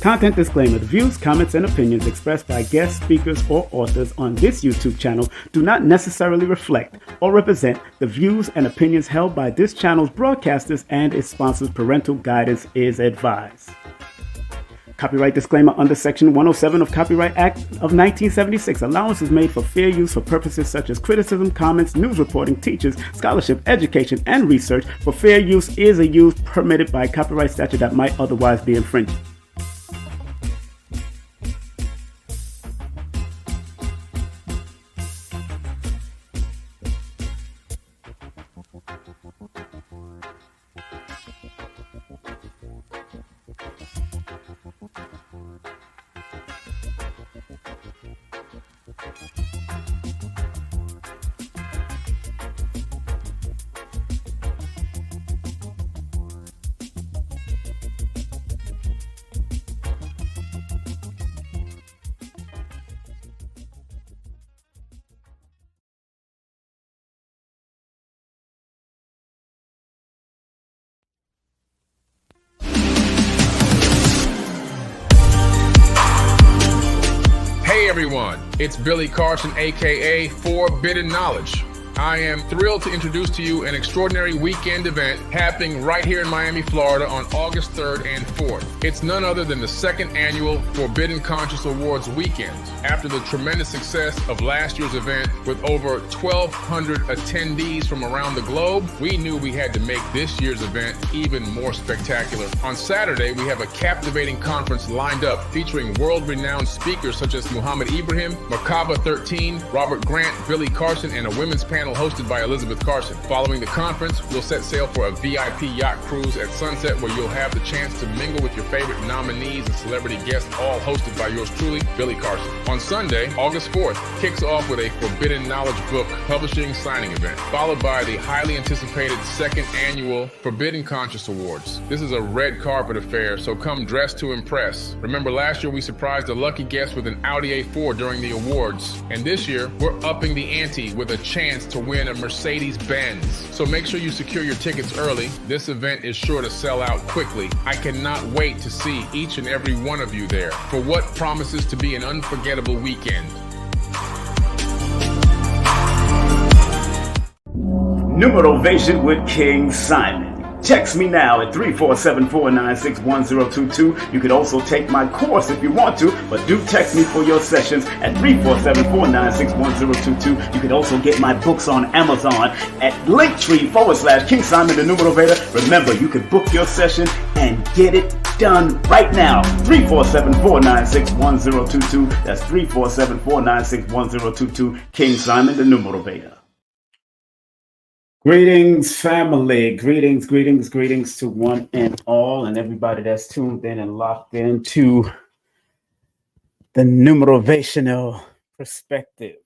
Content disclaimer: the views, comments, and opinions expressed by guest speakers or authors on this YouTube channel do not necessarily reflect or represent the views and opinions held by this channel's broadcasters and its sponsors. Parental guidance is advised. Copyright disclaimer: under Section 107 of Copyright Act of 1976, allowance is made for fair use for purposes such as criticism, comments, news reporting, teachers, scholarship, education, and research. For fair use is a use permitted by copyright statute that might otherwise be infringed. Hey everyone, it's Billy Carson, aka Forbidden Knowledge. I am thrilled to introduce to you an extraordinary weekend event happening right here in Miami, Florida on August 3rd and 4th. It's none other than the second annual Forbidden Conscious Awards weekend. After the tremendous success of last year's event with over 1,200 attendees from around the globe, we knew we had to make this year's event even more spectacular. On Saturday, we have a captivating conference lined up featuring world-renowned speakers such as Muhammad Ibrahim, Merkaba 13, Robert Grant, Billy Carson, and a women's panel hosted by Elizabeth Carson. Following the conference, we'll set sail for a VIP yacht cruise at sunset where you'll have the chance to mingle with your favorite nominees and celebrity guests, all hosted by yours truly, Billy Carson. On Sunday, August 4th, kicks off with a Forbidden Knowledge book publishing signing event, followed by the highly anticipated second annual Forbidden Conscious Awards. This is a red carpet affair, so come dressed to impress. Remember, last year we surprised a lucky guest with an Audi A4 during the awards, and this year we're upping the ante with a chance to win a Mercedes-Benz. So make sure you secure your tickets early. This event is sure to sell out quickly. I cannot wait to see each and every one of you there for what promises to be an unforgettable weekend. Numerovation with King Simon. Text me now at 347-496-1022. You could also take my course if you want to, but do text me for your sessions at 347-496-1022. You could also get my books on Amazon at linktr.ee/King Simon the Numerovator. Remember, you can book your session and get it done right now. 347-496-1022. That's 347-496-1022. King Simon the Numerovator. Greetings, family. Greetings to one and all, and everybody that's tuned in and locked into the Numerovational perspective.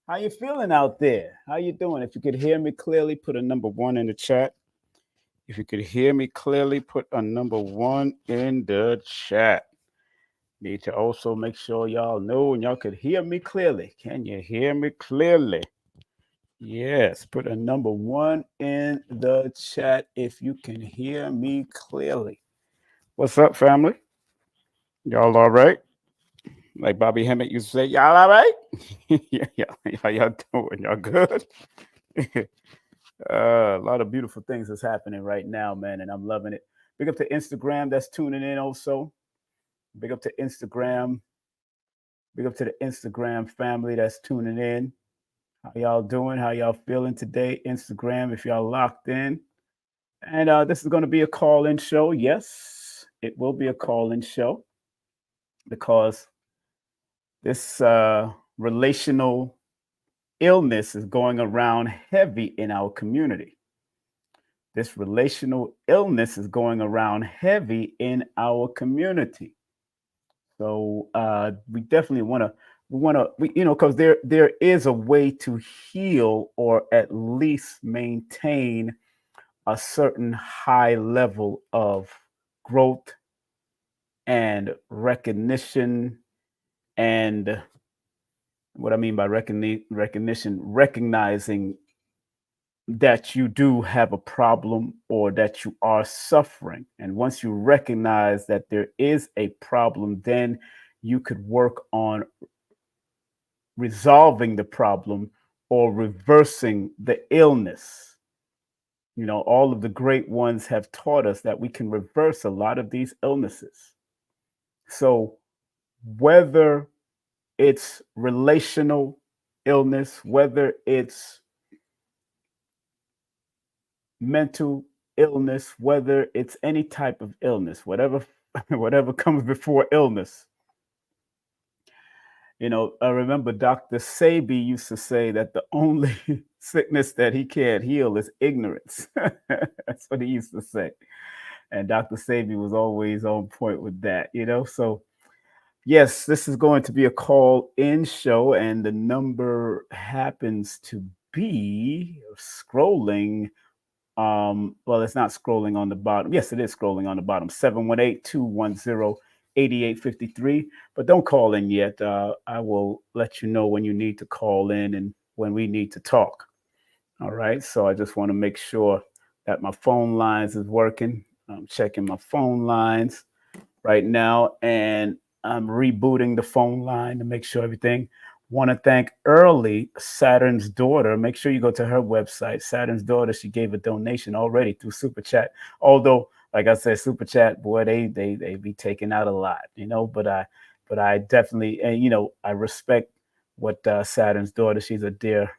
How you feeling out there? How you doing? If you could hear me clearly, put a number 1 in the chat. If you could hear me clearly, put a number 1 in the chat. Need to also make sure y'all know and y'all could hear me clearly. Can you hear me clearly? Yes, put a number 1 in the chat if you can hear me clearly. What's up, family? Y'all all right? Like Bobby Hemmett used to say, y'all all right? Yeah, how y'all doing? Y'all good? A lot of beautiful things is happening right now, man, and I'm loving it. Big up to Instagram that's tuning in also. Big up to Instagram. Big up to the Instagram family that's tuning in. How y'all doing? How y'all feeling today? Instagram, if y'all locked in. And this is going to be a call-in show. Yes, it will be a call-in show because this relational illness is going around heavy in our community. This relational illness is going around heavy in our community. So we definitely want to, because there is a way to heal or at least maintain a certain high level of growth and recognition. And what I mean by recognition, recognizing that you do have a problem or that you are suffering. And once you recognize that there is a problem, then you could work on resolving the problem or reversing the illness. You know, all of the great ones have taught us that we can reverse a lot of these illnesses. So, whether it's relational illness, whether it's mental illness, whether it's any type of illness, whatever whatever comes before illness. You know, I remember Dr. Sabi used to say that the only sickness that he can't heal is ignorance. That's what he used to say. And Dr. Sabi was always on point with that, you know. So yes, this is going to be a call in show, and the number happens to be scrolling. Well, it's not scrolling on the bottom. Yes, it is scrolling on the bottom. 718-210-8853. But don't call in yet. I will let you know when you need to call in and when we need to talk. All right. So I just want to make sure that my phone lines is working. I'm checking my phone lines right now, and I'm rebooting the phone line to make sure everything. Want to thank Early, Saturn's daughter. Make sure you go to her website. Saturn's daughter, she gave a donation already through Super Chat. Although, like I said, Super Chat, boy, they be taking out a lot, you know. But I definitely, and you know, I respect what Saturn's daughter. She's a dear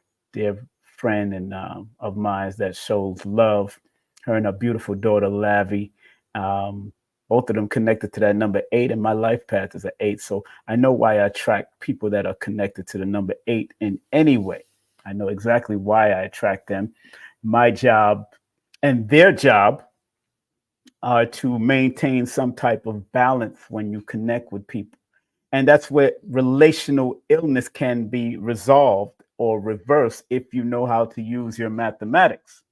friend and of mine that shows love. Her and her beautiful daughter Lavi. Both of them connected to that number 8, and my life path is an 8. So I know why I attract people that are connected to the number 8 in any way. I know exactly why I attract them. My job and their job are to maintain some type of balance when you connect with people. And that's where relational illness can be resolved or reversed if you know how to use your mathematics.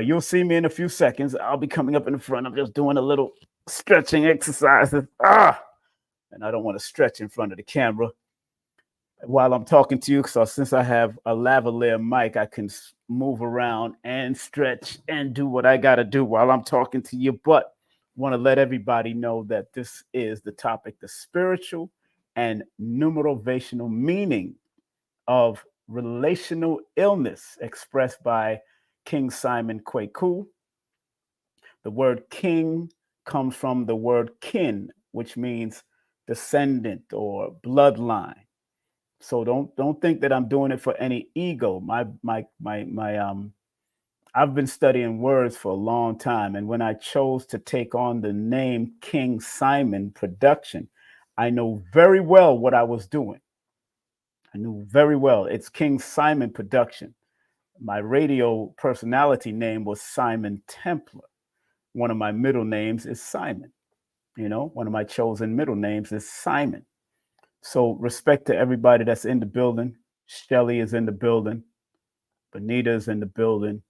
You'll see me in a few seconds. I'll be coming up in the front. I'm just doing a little stretching exercises. And I don't want to stretch in front of the camera while I'm talking to you. So since I have a lavalier mic, I can move around and stretch and do what I got to do while I'm talking to you. But want to let everybody know that this is the topic, the spiritual and numerovational meaning of relational illness expressed by King Simon Kwaku. The word king comes from the word kin, which means descendant or bloodline. So don't think that I'm doing it for any ego. I've been studying words for a long time, and when I chose to take on the name King Simon Production, I know very well what I was doing. I knew very well it's King Simon Production. My radio personality name was Simon Templar. One of my middle names is Simon. You know, one of my chosen middle names is Simon. So respect to everybody that's in the building. Shelly is in the building. Bonita is in the building.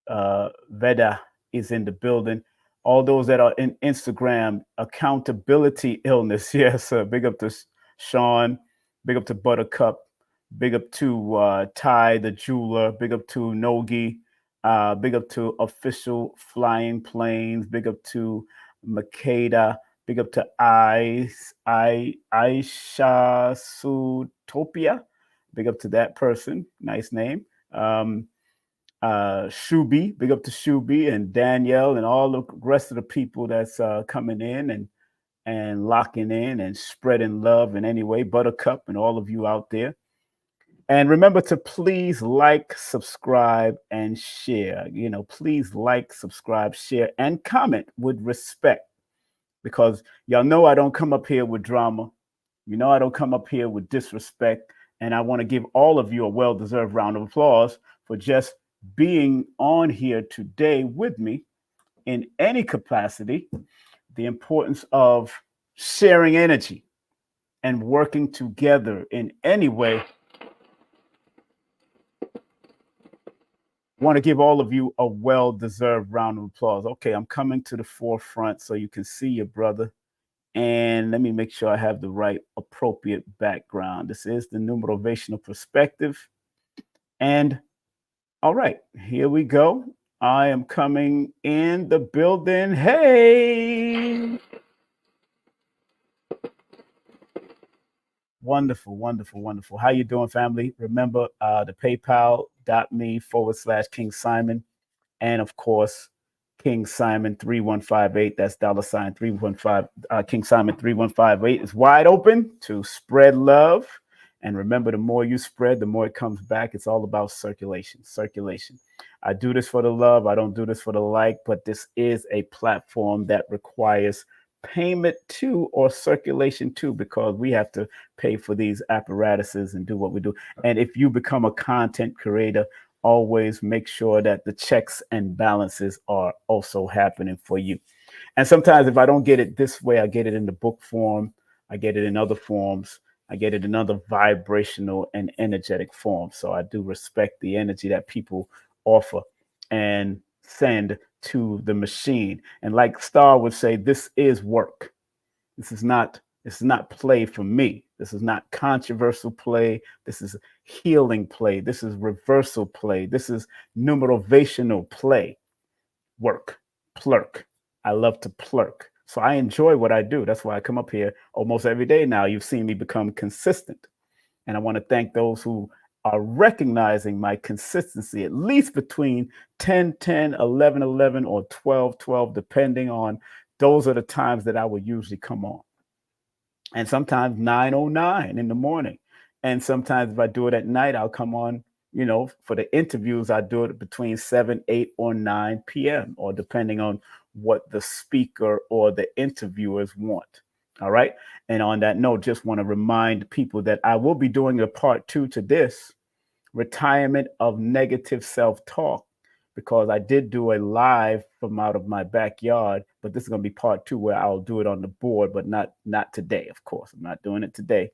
Veda is in the building. All those that are in Instagram, accountability illness. Yes, big up to Sean. Big up to Buttercup. Big up to Ty the jeweler. Big up to Nogi. Big up to Official Flying Planes. Big up to Makeda. Big up to Aisha Sutopia. Big up to that person. Nice name. Shubi. Big up to Shubi and Danielle and all the rest of the people that's coming in and locking in and spreading love in any way. Buttercup and all of you out there. And remember to please like, subscribe, and share. You know, please like, subscribe, share, and comment with respect. Because y'all know I don't come up here with drama. You know I don't come up here with disrespect. And I want to give all of you a well-deserved round of applause for just being on here today with me in any capacity. The importance of sharing energy and working together in any way. Want to give all of you a well-deserved round of applause. Okay, I'm coming to the forefront so you can see your brother. And let me make sure I have the right appropriate background. This is the Numerovational perspective. And All right, here we go. I am coming in the building. Hey. Wonderful, wonderful, wonderful. How you doing, family? Remember the paypal.me/King Simon. And of course, King Simon 3158. That's $ 315. King Simon 3158 is wide open to spread love. And remember, the more you spread, the more it comes back. It's all about circulation. Circulation. I do this for the love. I don't do this for the like, but this is a platform that requires payment to or circulation to, because we have to pay for these apparatuses and do what we do. And if you become a content creator, always make sure that the checks and balances are also happening for you. And sometimes if I don't get it this way, I get it in the book form, I get it in other forms, I get it in other vibrational and energetic forms. So I do respect the energy that people offer and send to the machine. And like Star would say, this is work. This is not play for me. This is not controversial play. This is healing play. This is reversal play. This is numerovational play. Work, plurk. I love to plurk. So I enjoy what I do. That's why I come up here almost every day now. You've seen me become consistent. And I want to thank those who are recognizing my consistency, at least between 10, 10, 11, 11, or 12, 12, depending on, those are the times that I will usually come on. And sometimes 9:09 in the morning. And sometimes if I do it at night, I'll come on, for the interviews, I do it between 7, 8, or 9 p.m., or depending on what the speaker or the interviewers want. All right. And on that note, just want to remind people that I will be doing a part 2 to this, retirement of negative self-talk, because I did do a live from out of my backyard, but this is going to be part 2 where I'll do it on the board, but not today, of course. I'm not doing it today.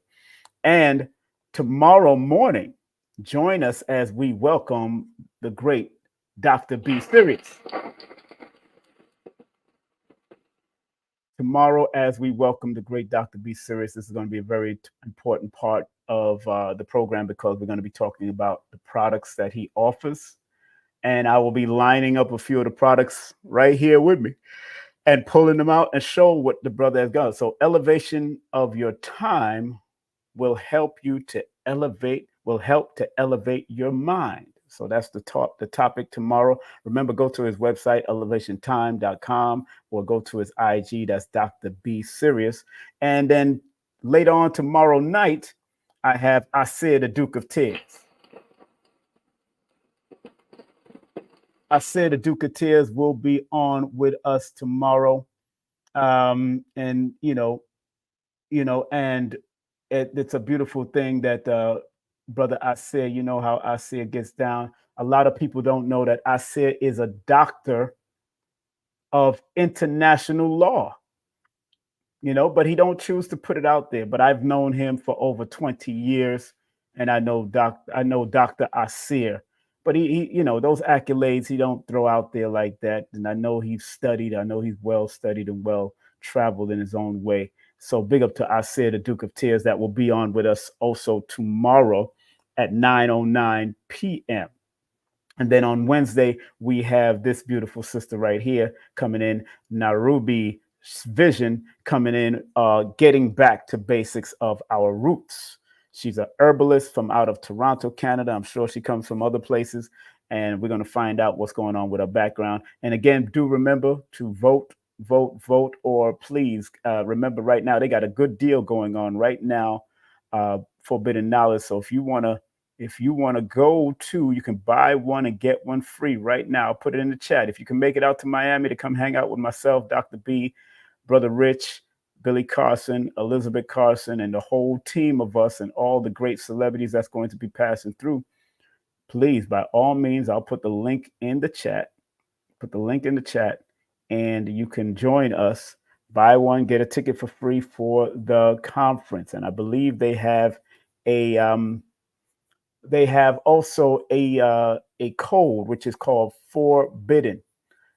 And tomorrow morning, join us as we welcome the great Dr. B. Serious. Tomorrow, as we welcome the great Dr. B. Serious, this is going to be a very important part of the program, because we're going to be talking about the products that he offers. And I will be lining up a few of the products right here with me and pulling them out and show what the brother has got. So elevation of your time will help you to elevate, your mind. So that's the topic tomorrow. Remember, go to his website, elevationtime.com, or go to his IG, that's Dr. B. Serious. And then later on tomorrow night, I have Asir, the Duke of Tears. I said the Duke of Tears will be on with us tomorrow. And and it's a beautiful thing that brother Asir, you know how Asir gets down. A lot of people don't know that Asir is a doctor of international law, but he don't choose to put it out there. But I've known him for over 20 years, and I know Dr. Asir. But he those accolades he don't throw out there like that. And I know he's studied. I know he's well studied and well traveled in his own way. So big up to Asir, the Duke of Tears, that will be on with us also tomorrow at 9:09 p.m. And then on Wednesday, we have this beautiful sister right here coming in, Narubi Vision, coming in, getting back to basics of our roots. She's an herbalist from out of Toronto, Canada. I'm sure she comes from other places, and we're going to find out what's going on with her background. And again, do remember to vote, or please remember right now, they got a good deal going on right now, Forbidden Knowledge. So if you want to go to, you can buy one and get one free right now. Put it in the chat. If you can make it out to Miami to come hang out with myself, Dr. B, Brother Rich, Billy Carson, Elizabeth Carson, and the whole team of us, and all the great celebrities that's going to be passing through, please, by all means, I'll put the link in the chat. And you can join us. Buy one, get a ticket for free for the conference. And I believe they have also a code, which is called Forbidden.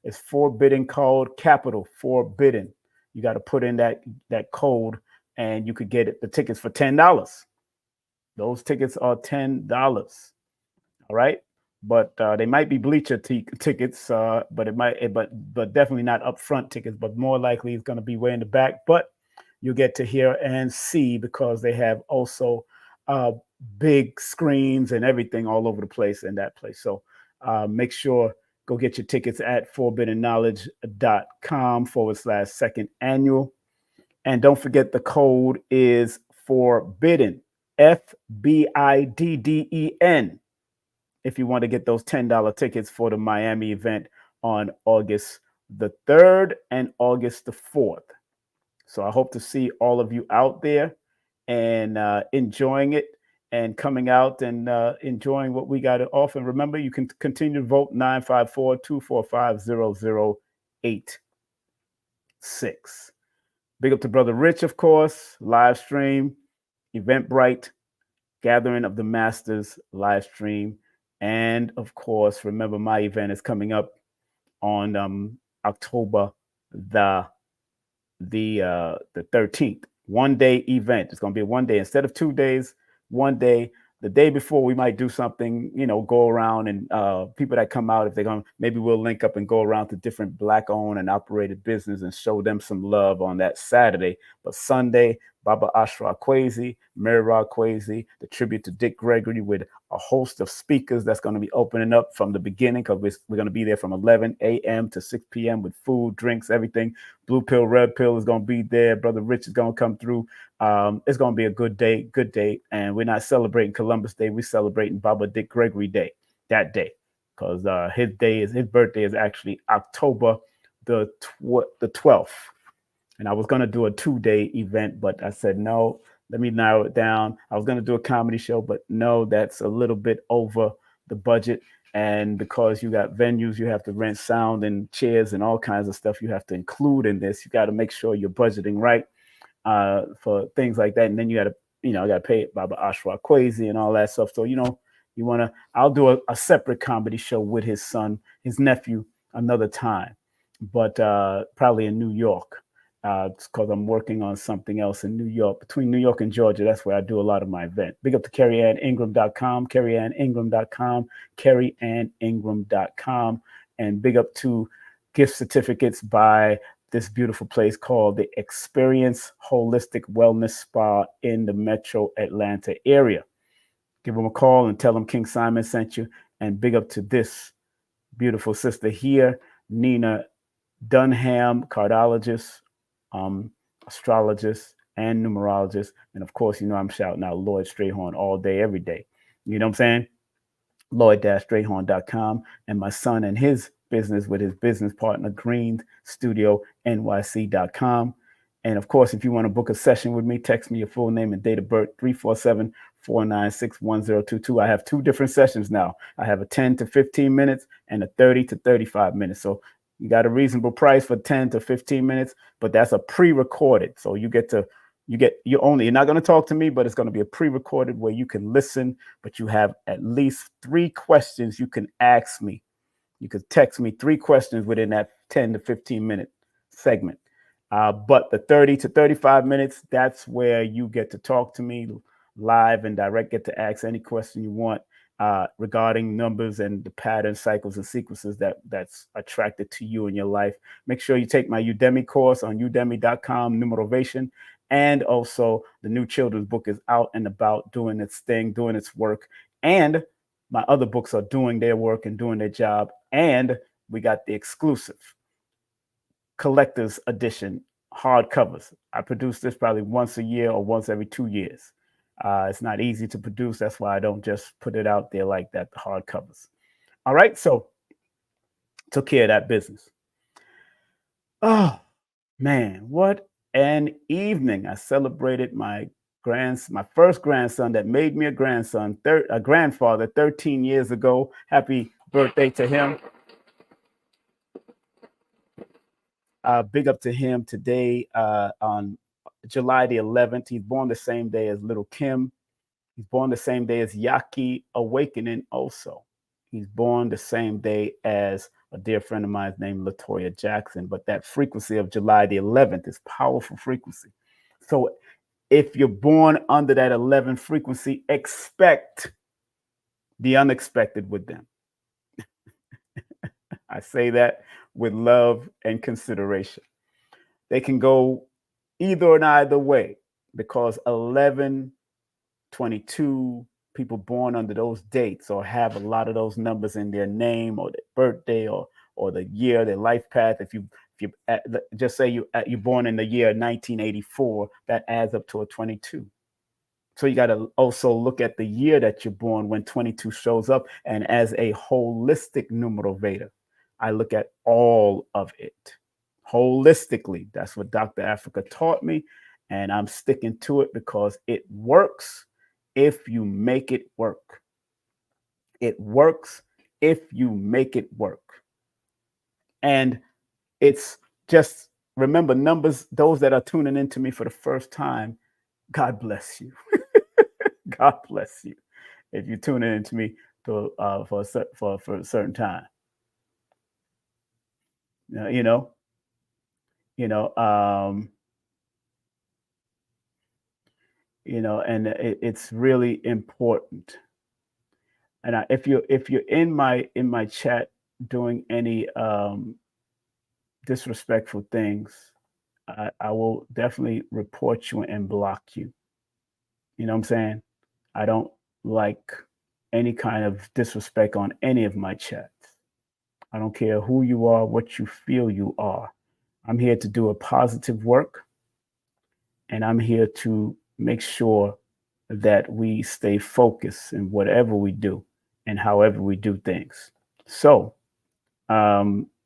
It's Forbidden code, capital Forbidden. You got to put in that code, and you could get the tickets for $10. Those tickets are $10. All right. but they might be bleacher tickets, but definitely not upfront tickets. But more likely, it's going to be way in the back. But you get to hear and see because they have also uh, big screens and everything all over the place in that place. So make sure go get your tickets at forbiddenknowledge.com/second annual. And don't forget the code is forbidden, FBIDDEN, if you want to get those $10 tickets for the Miami event on August the 3rd and August the 4th. So I hope to see all of you out there and enjoying it and coming out and enjoying what we got to offer. And remember, you can continue to vote 954-245-0086. Big up to Brother Rich, of course, live stream, Eventbrite, Gathering of the Masters live stream. And of course, remember my event is coming up on October the 13th. 1-day event. It's going to be a 1 day instead of 2 days. 1 day. The day before, we might do something, go around and people that come out, if they're going, maybe we'll link up and go around to different Black-owned and operated business and show them some love on that Saturday. But Sunday, Baba Ashra Kwesi, Mirra Kwesi, the tribute to Dick Gregory with a host of speakers that's going to be opening up from the beginning because we're going to be there from 11 a.m. to 6 p.m. with food, drinks, everything. Blue Pill, Red Pill is going to be there. Brother Rich is going to come through. It's going to be a good day. And we're not celebrating Columbus Day. We're celebrating Baba Dick Gregory Day that day because his birthday is actually October the 12th. And I was going to do a 2-day event, but I said, no, let me narrow it down. I was going to do a comedy show, but no, that's a little bit over the budget. And because you got venues, you have to rent sound and chairs and all kinds of stuff you have to include in this. You got to make sure you're budgeting right for things like that. And then you got to, I got to pay Baba Ashra Kwesi and all that stuff. So, I'll do a separate comedy show with his son, his nephew, another time, but probably in New York. Because I'm working on something else in New York, between New York and Georgia. That's where I do a lot of my event. Big up to CarrieAnnIngram.com, CarrieAnnIngram.com, CarrieAnnIngram.com, and big up to gift certificates by this beautiful place called the Experience Holistic Wellness Spa in the Metro Atlanta area. Give them a call and tell them King Simon sent you. And big up to this beautiful sister here, Nina Dunham, cardologist, astrologist, and numerologist. And of course, I'm shouting out Lloyd Strayhorn all day, every day. You know what I'm saying? Lloyd-Strayhorn.com, and my son and his business with his business partner, Green Studio NYC.com. And of course, if you want to book a session with me, text me your full name and date of birth, 347-496-1022. I have 2 different sessions now. I have a 10 to 15 minutes and a 30 to 35 minutes. So you got a reasonable price for 10 to 15 minutes, but that's a pre-recorded. So you're not going to talk to me, but it's going to be a pre-recorded where you can listen, but you have at least 3 questions you can ask me. You could text me 3 questions within that 10 to 15 minute segment. But the 30 to 35 minutes, that's where you get to talk to me live and direct, get to ask any question you want regarding numbers and the patterns, cycles, and sequences that's attracted to you in your life. Make sure you take my Udemy course on udemy.com, Numerovation. And also the new children's book is out and about, doing its thing, doing its work. And my other books are doing their work and doing their job. And we got the exclusive collector's edition hardcovers. I produce this probably once a year or once every 2 years. It's not easy to produce. That's why I don't just put it out there like that, the hardcovers. All right, so took care of that business. Oh, man, what an evening. I celebrated my first grandson that made me a grandfather 13 years ago. Happy birthday to him. Big up to him today on July the 11th. He's born the same day as little Kim. He's born the same day as Yaki Awakening also. He's born the same day as a dear friend of mine named Latoya Jackson. But that frequency of July the 11th is powerful frequency. So if you're born under that 11 frequency, expect the unexpected with them. I say that with love and consideration. They can go either way because 11, 22, people born under those dates or have a lot of those numbers in their name or their birthday or the year, their life path. If you just say you're born in the year 1984, that adds up to a 22. So you got to also look at the year that you're born when 22 shows up. And as a holistic numerovator, I look at all of it holistically. That's what Dr. Africa taught me. And I'm sticking to it because it works if you make it work. It works if you make it work. And it's just, remember, numbers, those that are tuning into me for the first time, God bless you. God bless you if you're tuning into me for a certain time. You know, and it's really important. And if you're in my chat doing any disrespectful things, I will definitely report you and block you. You know what I'm saying? I don't like any kind of disrespect on any of my chats. I don't care who you are, what you feel you are. I'm here to do a positive work, and I'm here to make sure that we stay focused in whatever we do and however we do things. So,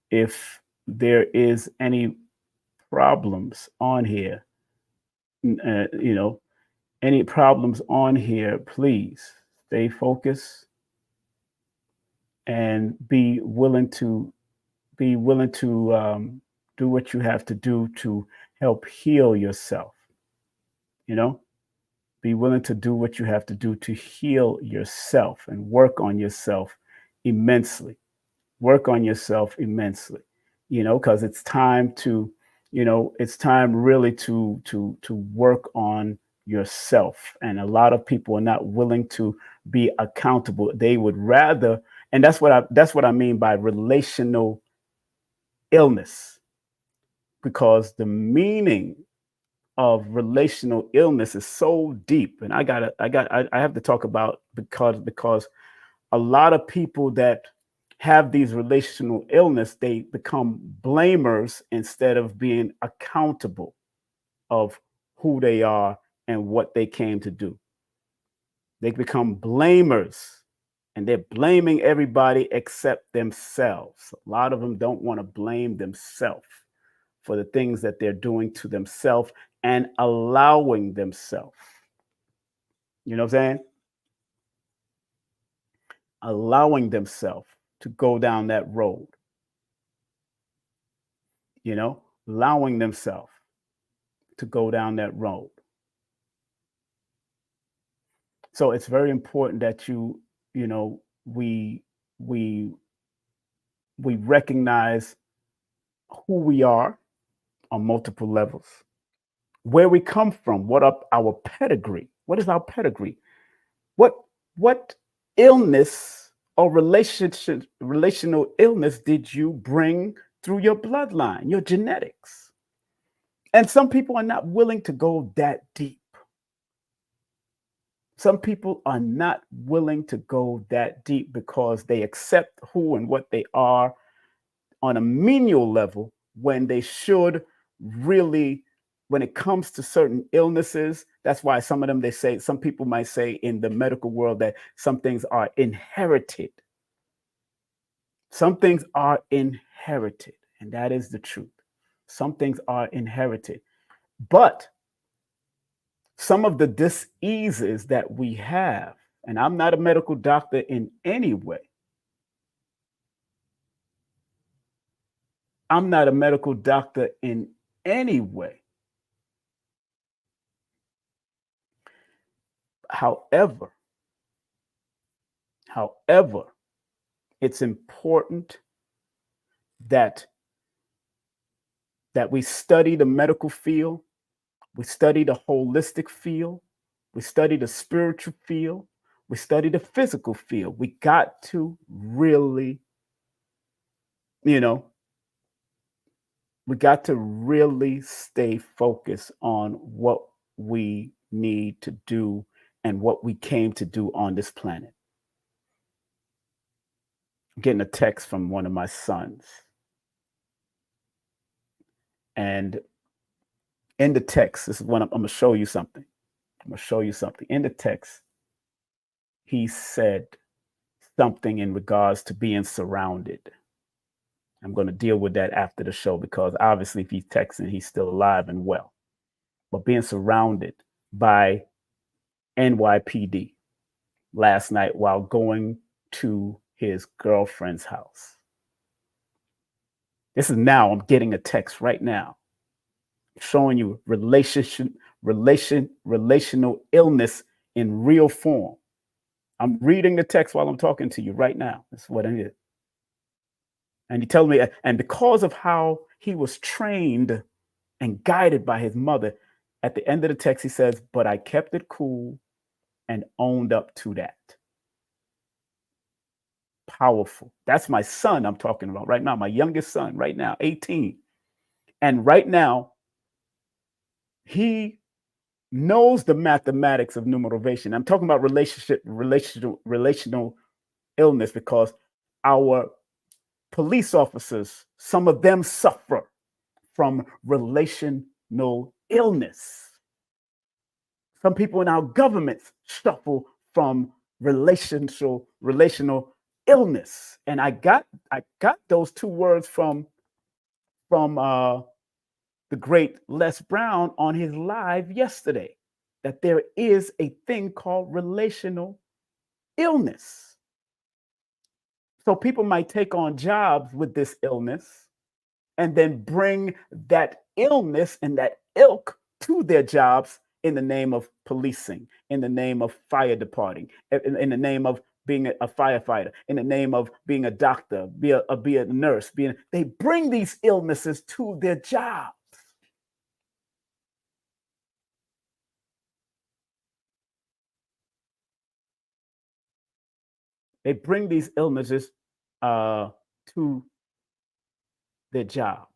if there is any problems on here, any problems on here, please stay focused and be willing to do what you have to do to help heal yourself. Be willing to do what you have to do to heal yourself and work on yourself immensely. Work on yourself immensely, because it's time to, it's time really to work on yourself. And a lot of people are not willing to be accountable. They would rather, and that's what I mean by relational illness, because the meaning of relational illness is so deep. And I have to talk about, because a lot of people that have these relational illness, they become blamers instead of being accountable of who they are and what they came to do. They become blamers, and they're blaming everybody except themselves. A lot of them don't want to blame themselves for the things that they're doing to themselves and allowing themselves. You know what I'm saying? Allowing themselves to go down that road. Allowing themselves to go down that road. So it's very important that we recognize who we are on multiple levels, where we come from, what are our pedigree, what is our pedigree, what illness or relational illness did you bring through your bloodline, your genetics. And some people are not willing to go that deep. Some people are not willing to go that deep because they accept who and what they are on a menial level, when they should really, when it comes to certain illnesses. That's why some people might say in the medical world that some things are inherited. Some things are inherited, and that is the truth. Some things are inherited. But some of the diseases that we have, and I'm not a medical doctor in any way. I'm not a medical doctor in any way. However, it's important that we study the medical field, we study the holistic field, we study the spiritual field, we study the physical field. We got to really You know, we got to really stay focused on what we need to do and what we came to do on this planet. I'm getting a text from one of my sons. And in the text, this is when I'm going to show you something. I'm going to show you something. In the text, he said something in regards to being surrounded. I'm going to deal with that after the show because obviously, if he's texting, he's still alive and well. But being surrounded by NYPD last night while going to his girlfriend's house. This is now, I'm getting a text right now showing you relational illness in real form. I'm reading the text while I'm talking to you right now. That's what it is. And he tells me, and because of how he was trained and guided by his mother, at the end of the text, he says, but I kept it cool and owned up to that. Powerful. That's my son I'm talking about right now, my youngest son right now, 18. And right now, he knows the mathematics of numerovation. I'm talking about relational illness because our police officers, some of them suffer from relational illness. Some people in our government suffer from relational illness. And I got those two words from the great Les Brown on his live yesterday, that there is a thing called relational illness. So people might take on jobs with this illness and then bring that illness and that ilk to their jobs in the name of policing, in the name of fire departing, in the name of being a firefighter, in the name of being a doctor, be a nurse. They bring these illnesses to their jobs. They bring these illnesses to their jobs.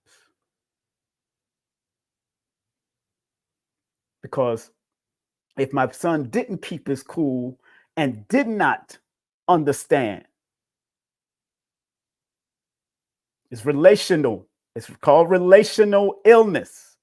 Because if my son didn't keep his cool and did not understand, it's relational. It's called relational illness.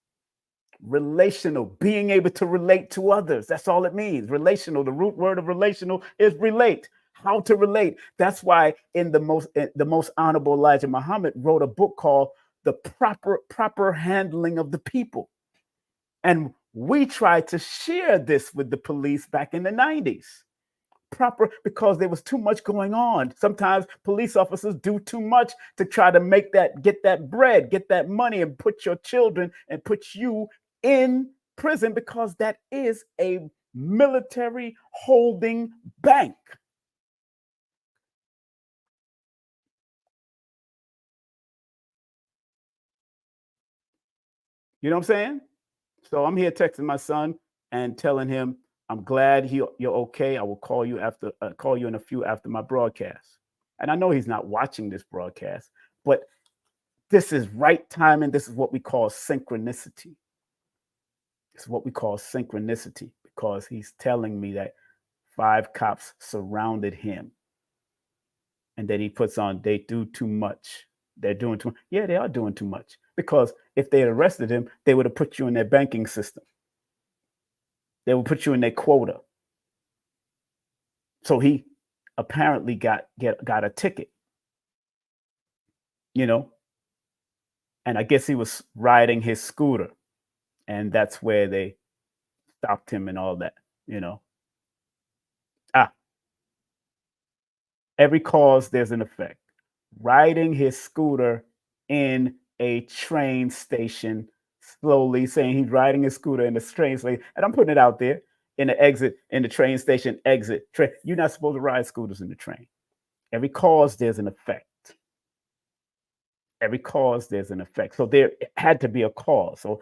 Relational, being able to relate to others. That's all it means. Relational, the root word of relational is relate. How to relate. That's why the most honorable Elijah Muhammad wrote a book called The Proper Handling of the People. And we tried to share this with the police back in the 90s. Because there was too much going on. Sometimes police officers do too much to try to get that bread, get that money, and put your children and put you in prison because that is a military holding bank. You know what I'm saying? So I'm here texting my son and telling him, I'm glad you're okay. I will call you in a few after my broadcast. And I know he's not watching this broadcast, but this is right timing. This is what we call synchronicity. It's what we call synchronicity because he's telling me that 5 cops surrounded him. And then he puts on, they do too much. They're doing too much. Yeah, they are doing too much. Because if they had arrested him, they would have put you in their banking system. They would put you in their quota. So he apparently got a ticket, you know. And I guess he was riding his scooter. And that's where they stopped him and all that, you know. Every cause, there's an effect. Riding his scooter in a train station, slowly saying he's riding his scooter in the train station. And I'm putting it out there in the train station exit. You're not supposed to ride scooters in the train. Every cause, there's an effect. Every cause, there's an effect. So there had to be a cause. So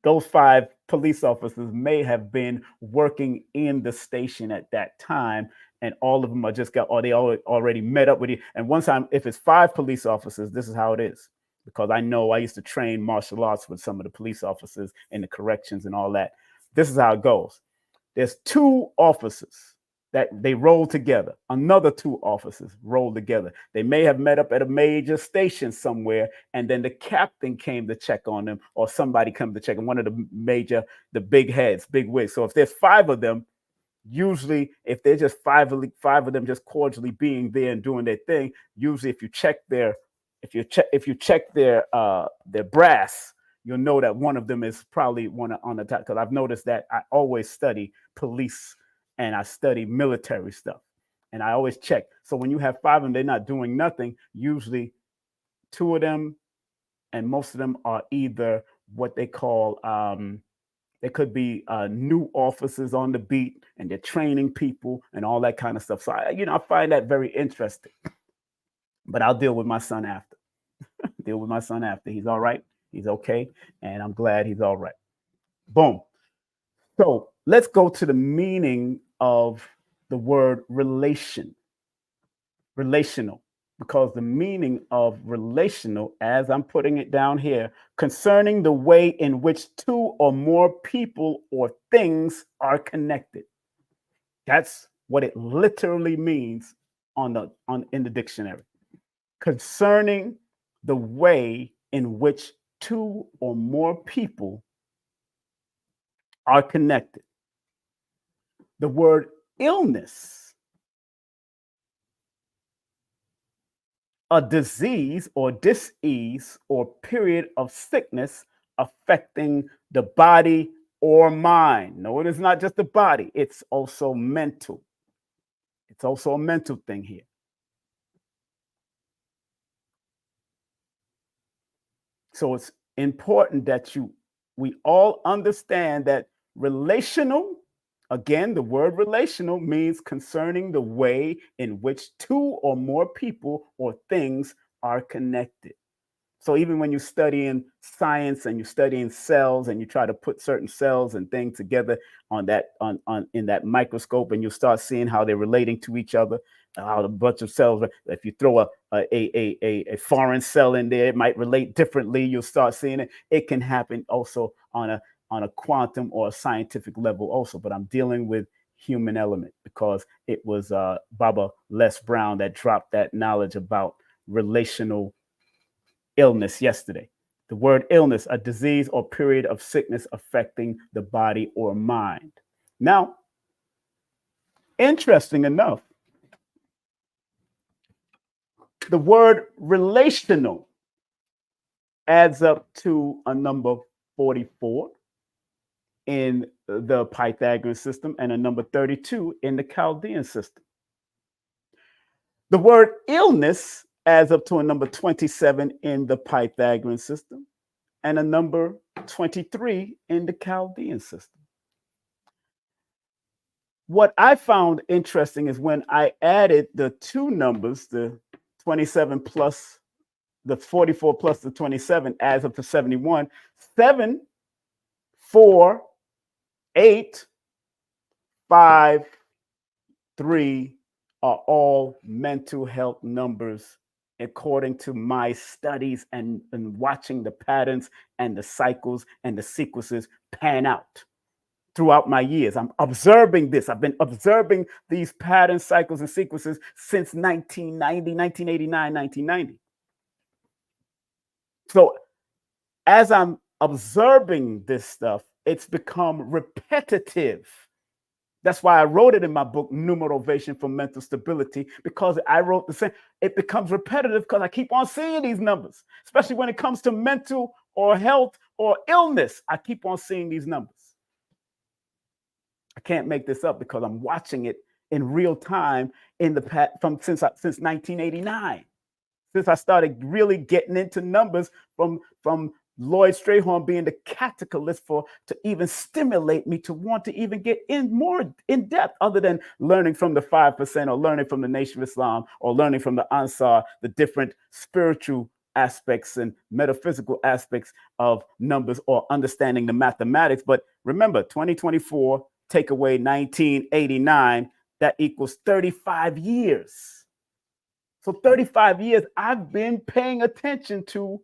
those 5 police officers may have been working in the station at that time, and all of them are just got, or they already met up with you. And one time, if it's 5 police officers, this is how it is. Because I know I used to train martial arts with some of the police officers in the corrections and all that. This is how it goes. There's 2 officers that they roll together. Another 2 officers roll together. They may have met up at a major station somewhere, and then the captain came to check on them, or somebody come to check on one of the big heads, big wigs. So if there's 5 of them, usually if they're just 5 of them just cordially being there and doing their thing, usually if you check their brass, you'll know that one of them is probably one on the top. Because I've noticed that I always study police and I study military stuff, and I always check. So when you have 5 of them, they're not doing nothing. Usually 2 of them, and most of them are either what they call, they could be new officers on the beat, and they're training people and all that kind of stuff. So I find that very interesting. But I'll deal with my son after. Deal with my son after. He's all right. He's okay, and I'm glad he's all right. Boom. So let's go to the meaning of the word relational, because the meaning of relational, as I'm putting it down here, concerning the way in which 2 or more people or things are connected. That's what it literally means in the dictionary. Concerning the way in which 2 or more people are connected. The word illness, a disease or dis-ease or period of sickness affecting the body or mind. No, it is not just the body, it's also mental. It's also a mental thing here. So it's important that we all understand that relational, again, the word relational means concerning the way in which 2 or more people or things are connected. So even when you're studying science and you're studying cells and you try to put certain cells and things together in that microscope, and you start seeing how they're relating to each other, how a bunch of cells, if you throw a foreign cell in there, it might relate differently. You'll start seeing it. It can happen also on a quantum or a scientific level also, but I'm dealing with human element because it was Baba Les Brown that dropped that knowledge about relational illness yesterday. The word illness, a disease or period of sickness affecting the body or mind. Now, interesting enough, the word relational adds up to a number 44 in the Pythagorean system and a number 32 in the Chaldean system. The word illness adds up to a number 27 in the Pythagorean system and a number 23 in the Chaldean system. What I found interesting is when I added the 2 numbers, the 27 plus the 44 plus the 27 adds up to 71. 7, 4, 8, 5, 3 are all mental health numbers according to my studies and watching the patterns and the cycles and the sequences pan out throughout my years. I'm observing this. I've been observing these patterns, cycles, and sequences since 1990, 1989, 1990. So as I'm observing this stuff, it's become repetitive. That's why I wrote it in my book, Numerovational for Mental Stability, because I wrote the same. It becomes repetitive because I keep on seeing these numbers, especially when it comes to mental or health or illness. I keep on seeing these numbers. I can't make this up because I'm watching it in real time since 1989. Since I started really getting into numbers from Lloyd Strayhorn being the catalyst to even stimulate me to want to even get in more in depth, other than learning from the 5% or learning from the Nation of Islam or learning from the Ansar, the different spiritual aspects and metaphysical aspects of numbers or understanding the mathematics. But remember, 2024, take away 1989, that equals 35 years. So 35 years, I've been paying attention to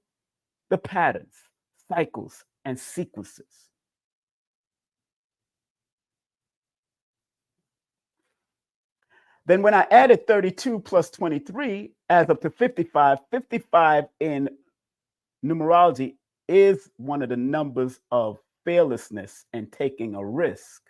the patterns, cycles, and sequences. Then when I added 32 plus 23 adds up to 55, 55 in numerology is one of the numbers of fearlessness and taking a risk,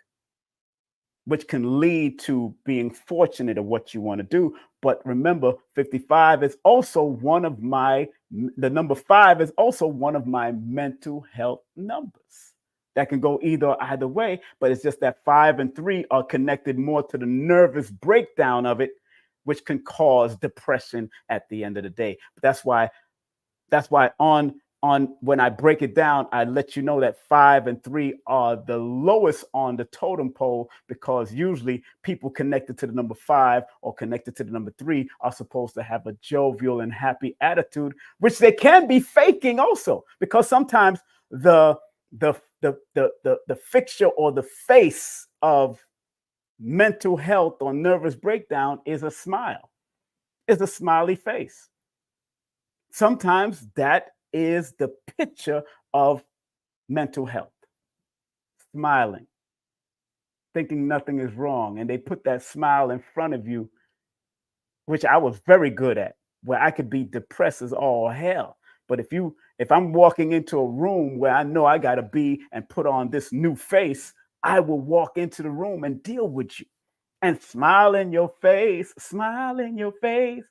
which can lead to being fortunate of what you want to do. But remember, 55 is also one of the number 5 is also one of my mental health numbers. That can go either way, but it's just that 5 and 3 are connected more to the nervous breakdown of it, which can cause depression at the end of the day. But that's why on when I break it down, I let you know that 5 and 3 are the lowest on the totem pole, because usually people connected to the number 5 or connected to the number 3 are supposed to have a jovial and happy attitude, which they can be faking also, because sometimes the fixture or the face of mental health or nervous breakdown is a smile, is a smiley face. Sometimes that is the picture of mental health, smiling, thinking nothing is wrong. And they put that smile in front of you, which I was very good at, where I could be depressed as all hell. But if I'm walking into a room where I know I got to be and put on this new face, I will walk into the room and deal with you and smile in your face, smile in your face.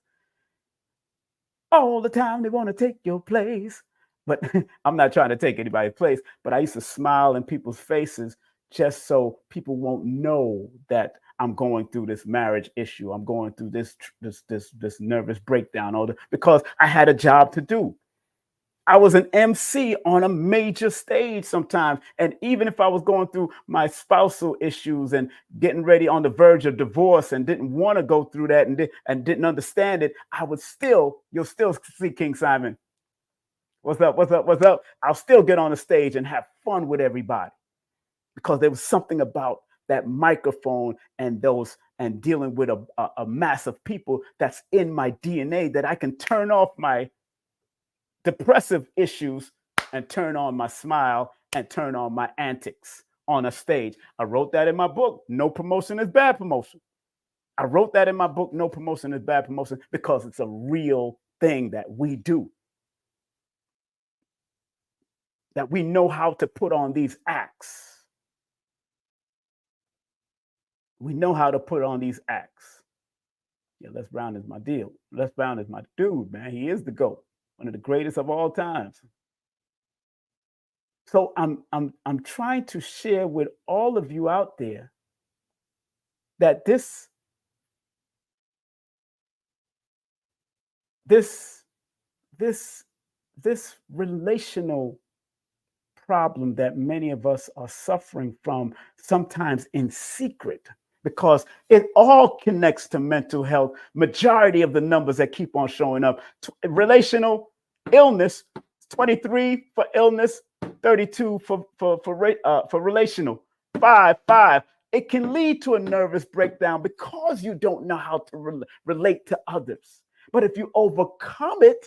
All the time they want to take your place. But I'm not trying to take anybody's place, but I used to smile in people's faces just so people won't know that I'm going through this marriage issue. I'm going through this nervous breakdown, because I had a job to do. I was an MC on a major stage sometimes. And even if I was going through my spousal issues and getting ready on the verge of divorce and didn't want to go through that and didn't understand it, you'll still see King Simon. What's up? What's up? What's up? I'll still get on the stage and have fun with everybody, because there was something about that microphone and dealing with a mass of people that's in my DNA that I can turn off my depressive issues and turn on my smile and turn on my antics on a stage. I wrote that in my book, No Promotion is Bad Promotion. I wrote that in my book, No Promotion is Bad Promotion, because it's a real thing that we do. That we know how to put on these acts. We know how to put on these acts. Yeah, Les Brown is my deal. Les Brown is my dude, man. He is the GOAT. One of the greatest of all times. So I'm trying to share with all of you out there that this relational problem that many of us are suffering from, sometimes in secret, because it all connects to mental health. Majority of the numbers that keep on showing up, relational illness, 23 for illness, 32 for relational, 5. It can lead to a nervous breakdown because you don't know how to relate to others. But if you overcome it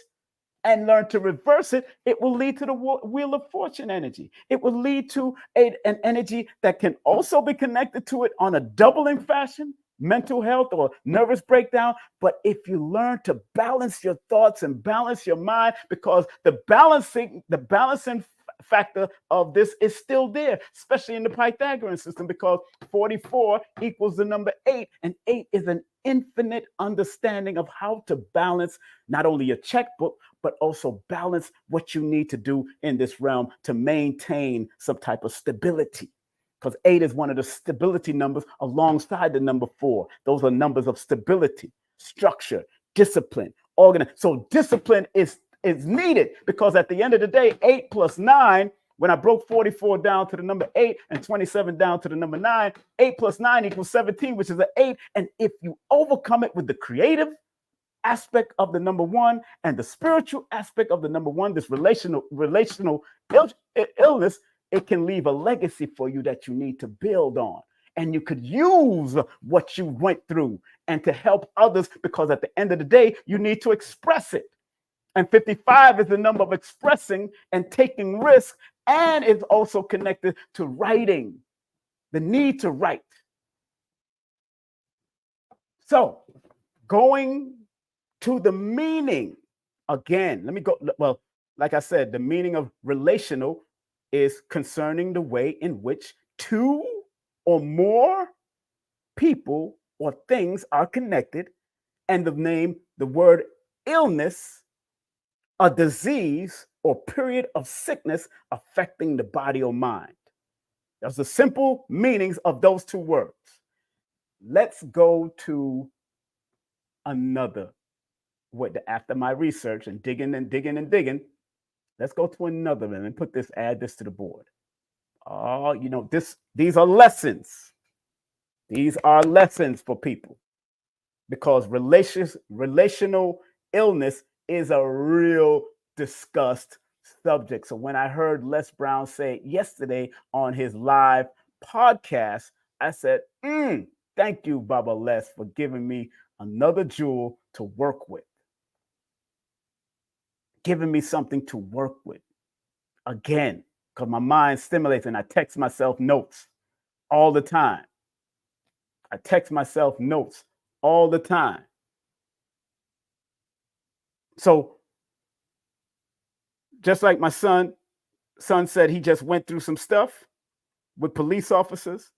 and learn to reverse it, it will lead to the Wheel of Fortune energy. It will lead to an energy that can also be connected to it on a doubling fashion, mental health or nervous breakdown. But if you learn to balance your thoughts and balance your mind, because the balancing factor of this is still there, especially in the Pythagorean system, because 44 equals the number 8, and 8 is an infinite understanding of how to balance not only your checkbook, but also balance what you need to do in this realm to maintain some type of stability. Because 8 is one of the stability numbers alongside the number 4. Those are numbers of stability, structure, discipline, organization. So discipline is needed, because at the end of the day, 8 plus 9, when I broke 44 down to the number 8 and 27 down to the number 9, 8 plus 9 equals 17, which is an 8. And if you overcome it with the creative aspect of the number one and the spiritual aspect of the number one, this relational illness, it can leave a legacy for you that you need to build on. And you could use what you went through and to help others, because at the end of the day, you need to express it. And 55 is the number of expressing and taking risks, and it's also connected to writing, the need to write. So going to the meaning again, let me go. Well, like I said, the meaning of relational is concerning the way in which two or more people or things are connected, and the word illness, a disease or period of sickness affecting the body or mind. That's the simple meanings of those two words. Let's go to another. After my research and digging, let's go to another one and add this to the board. Oh, these are lessons. These are lessons for people, because relational illness is a real discussed subject. So when I heard Les Brown say it yesterday on his live podcast, I said, thank you, Baba Les, for giving me another jewel to work with. Giving me something to work with. Again, because my mind stimulates, and I text myself notes all the time. So just like my son said, he just went through some stuff with police officers.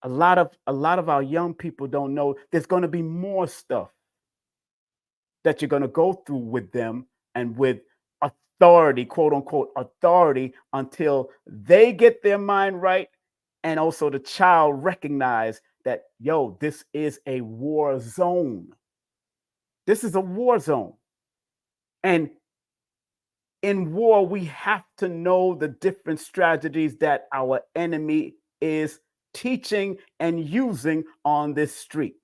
A lot of our young people don't know there's going to be more stuff that you're going to go through with them, and with authority, quote unquote authority, until they get their mind right, and also the child recognize that, this is a war zone. This is a war zone. And in war, we have to know the different strategies that our enemy is teaching and using on this street.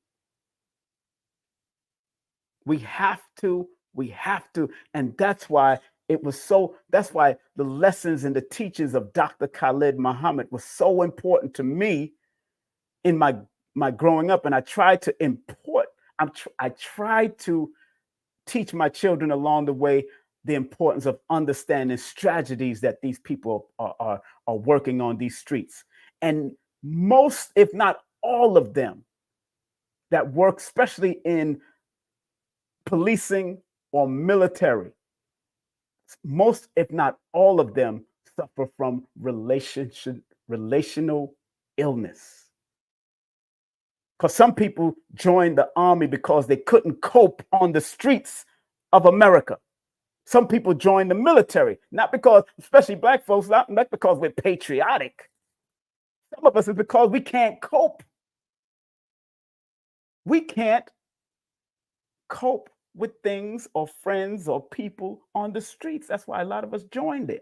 We have to, and that's why the lessons and the teachings of Dr. Khalid Muhammad was so important to me in my growing up. And I tried to teach my children along the way the importance of understanding strategies that these people are working on these streets. And most, if not all of them that work, especially in policing or military, most, if not all of them, suffer from relational illness. Because some people joined the army because they couldn't cope on the streets of America. Some people joined the military, not because, especially Black folks, not because we're patriotic. Some of us is because we can't cope. We can't cope with things or friends or people on the streets. That's why a lot of us joined there.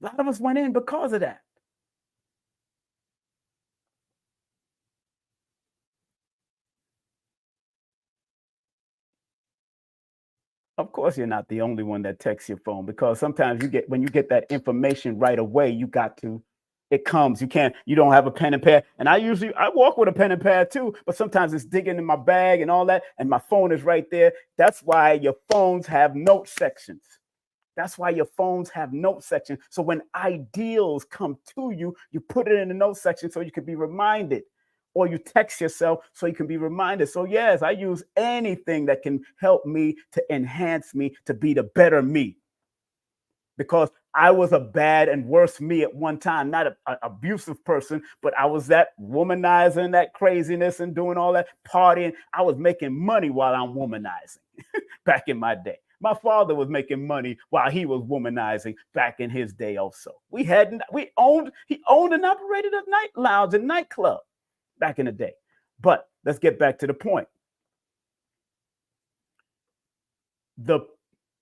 A lot of us went in because of that. Of course, you're not the only one that texts your phone, because sometimes when you get that information right away, it comes. You don't have a pen and pad. And I walk with a pen and pad too, but sometimes it's digging in my bag and all that, and my phone is right there. That's why your phones have note sections. So when ideals come to you, you put it in the note section so you can be reminded. Or you text yourself so you can be reminded. So yes, I use anything that can help me to enhance me to be the better me. Because I was a bad and worse me at one time, not an abusive person, but I was that womanizing, that craziness and doing all that partying. I was making money while I'm womanizing back in my day. My father was making money while he was womanizing back in his day also. He owned and operated a night lounge and nightclub back in the day. But let's get back to the point. The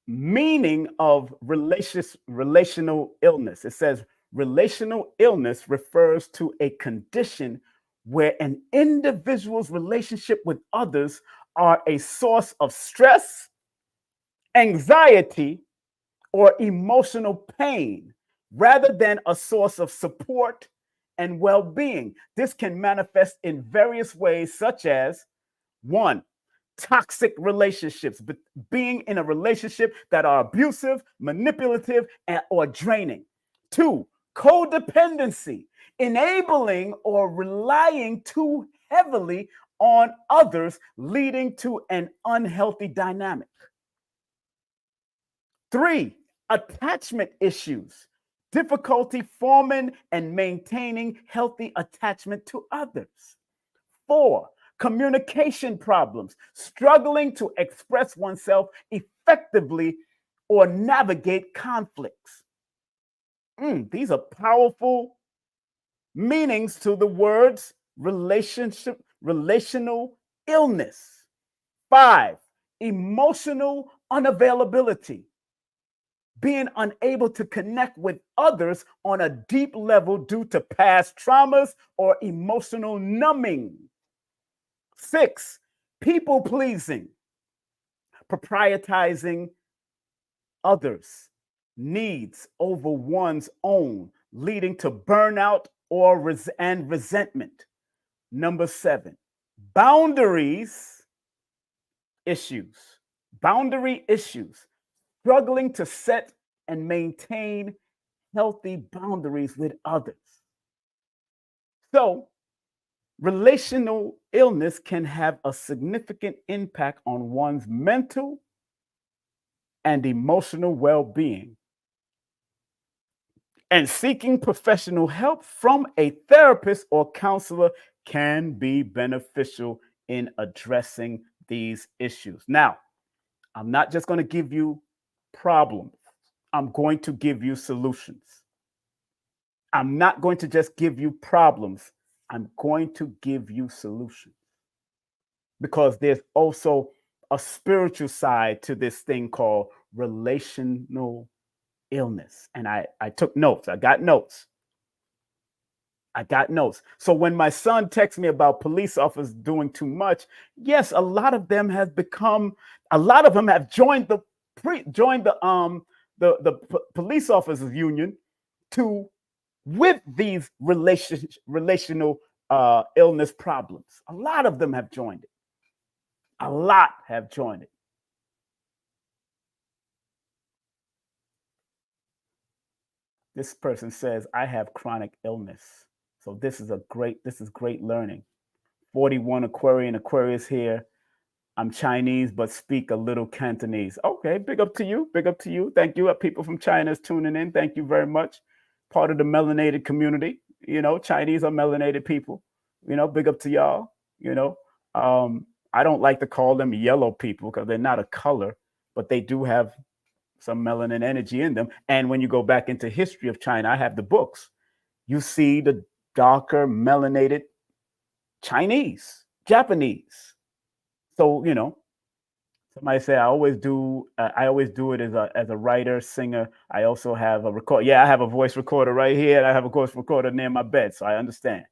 meaning of relational illness. It says relational illness refers to a condition where an individual's relationship with others are a source of stress, anxiety, or emotional pain rather than a source of support and well-being. This can manifest in various ways, such as one, toxic relationships, but being in a relationship that are abusive, manipulative, or draining. Two, codependency, enabling or relying too heavily on others, leading to an unhealthy dynamic. Three, attachment issues, difficulty forming and maintaining healthy attachment to others. Four, communication problems, struggling to express oneself effectively or navigate conflicts. These are powerful meanings to the words relational illness. Five, emotional unavailability, being unable to connect with others on a deep level due to past traumas or emotional numbing. Six, people pleasing, prioritizing others' needs over one's own, leading to burnout and resentment. Number seven, boundaries issues, boundary issues, struggling to set and maintain healthy boundaries with others. So, relational illness can have a significant impact on one's mental and emotional well-being. And seeking professional help from a therapist or counselor can be beneficial in addressing these issues. Now, I'm not just going to give you problems. I'm going to give you solutions. I'm not going to just give you problems. I'm going to give you solutions. Because there's also a spiritual side to this thing called relational illness. And I took notes. I got notes. So when my son texts me about police officers doing too much, yes, a lot of them have joined the police officers union with these relational illness problems. A lot of them have joined it. A lot have joined it. This person says, I have chronic illness. So this is great learning. 41 Aquarius here. I'm Chinese, but speak a little Cantonese. Okay, big up to you. Thank you. People from China is tuning in. Thank you very much. Part of the melanated community. Chinese are melanated people. Big up to y'all. I don't like to call them yellow people because they're not a color, but they do have some melanin energy in them. And when you go back into history of China, I have the books. You see the darker melanated Chinese, Japanese. So, somebody say I always do it as a writer, singer. I also have a record. Yeah, I have a voice recorder right here. I have a voice recorder near my bed. So I understand,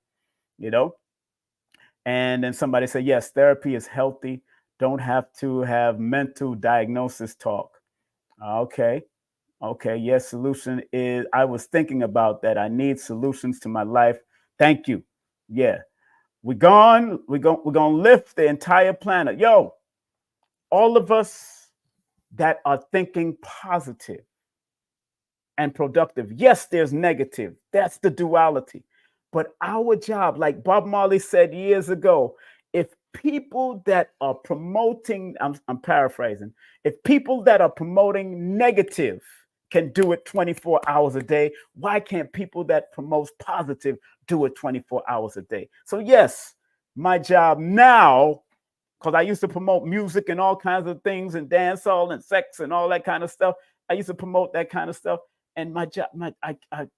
And then somebody say, yes, therapy is healthy. Don't have to have mental diagnosis talk. Okay. Yes, solution is, I was thinking about that. I need solutions to my life. Thank you. Yeah. We're going to lift the entire planet. Yo, all of us that are thinking positive and productive. Yes, there's negative. That's the duality. But our job, like Bob Marley said years ago, if people that are promoting, I'm paraphrasing, if people that are promoting negative can do it 24 hours a day, why can't people that promote positive do it 24 hours a day? So yes, my job now, because I used to promote music and all kinds of things and dancehall and sex and all that kind of stuff. I used to promote that kind of stuff. And my job,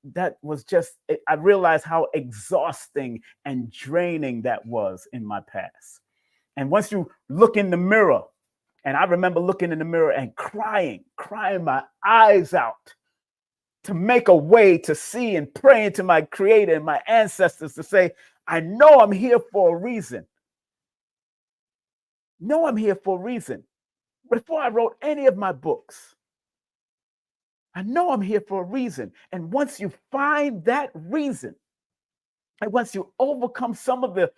that was just, I realized how exhausting and draining that was in my past. And once you look in the mirror, and I remember looking in the mirror and crying my eyes out to make a way to see and praying to my creator and my ancestors to say, I know I'm here for a reason. Know I'm here for a reason. Before I wrote any of my books, I know I'm here for a reason. And once you find that reason, and once you overcome some of the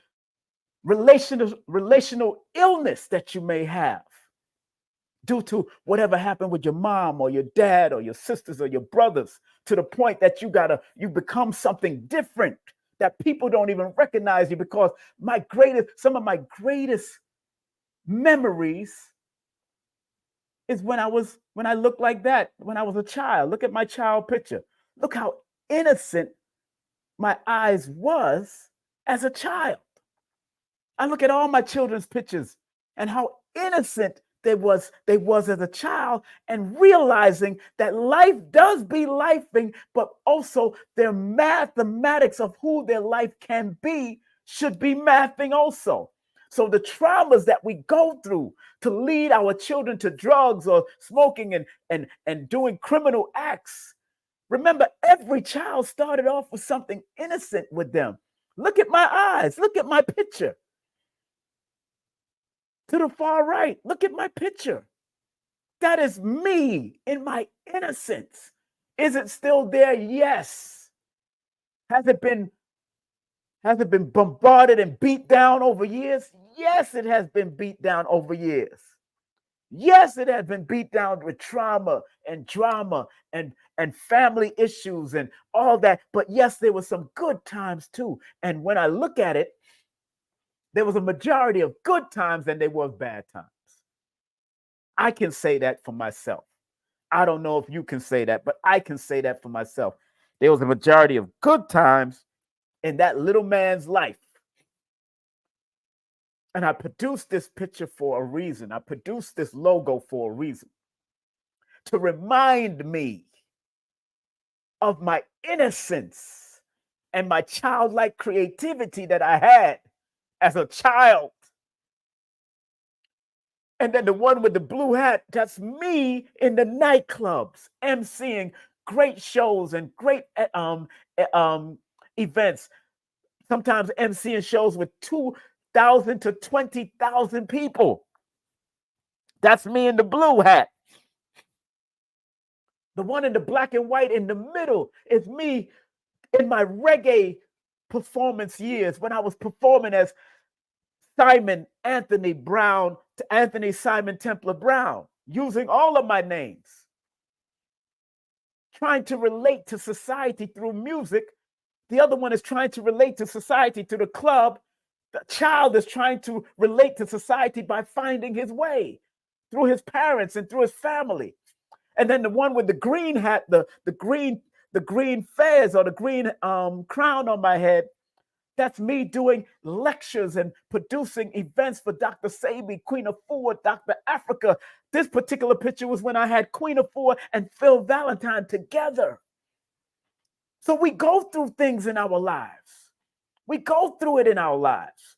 relational illness that you may have due to whatever happened with your mom or your dad or your sisters or your brothers, to the point that you become something different, that people don't even recognize you, because some of my greatest memories is when I looked like that when I was a child. Look at my child picture. Look how innocent my eyes was as a child. I look at all my children's pictures and how innocent they was as a child, and realizing that life does be lifing, but also their mathematics of who their life can be should be mathing also. So the traumas that we go through to lead our children to drugs or smoking and doing criminal acts. Remember, every child started off with something innocent with them. Look at my eyes. Look at my picture. To the far right, look at my picture. That is me in my innocence. Is it still there? Yes. Has it been bombarded and beat down over years? Yes, it has been beat down over years. Yes, it has been beat down with trauma and drama and family issues and all that. But yes, there were some good times too. And when I look at it, there was a majority of good times than there was bad times. I can say that for myself. I don't know if you can say that, but I can say that for myself. There was a majority of good times in that little man's life. And I produced this picture for a reason. I produced this logo for a reason. To remind me of my innocence and my childlike creativity that I had as a child. And then the one with the blue hat, that's me in the nightclubs, emceeing great shows and great events. Sometimes emceeing shows with 2,000 to 20,000 people. That's me in the blue hat. The one in the black and white in the middle is me in my reggae performance years, when I was performing as Simon Anthony Brown to Anthony Simon Templar Brown, using all of my names, trying to relate to society through music. The other one is trying to relate to society through the club. The child is trying to relate to society by finding his way through his parents and through his family. And then the one with the green hat, the green fez or the green crown on my head, that's me doing lectures and producing events for Dr. Sabi, Queen of Four, Dr. Africa. This particular picture was when I had Queen of Four and Phil Valentine together. So we go through things in our lives. We go through it in our lives.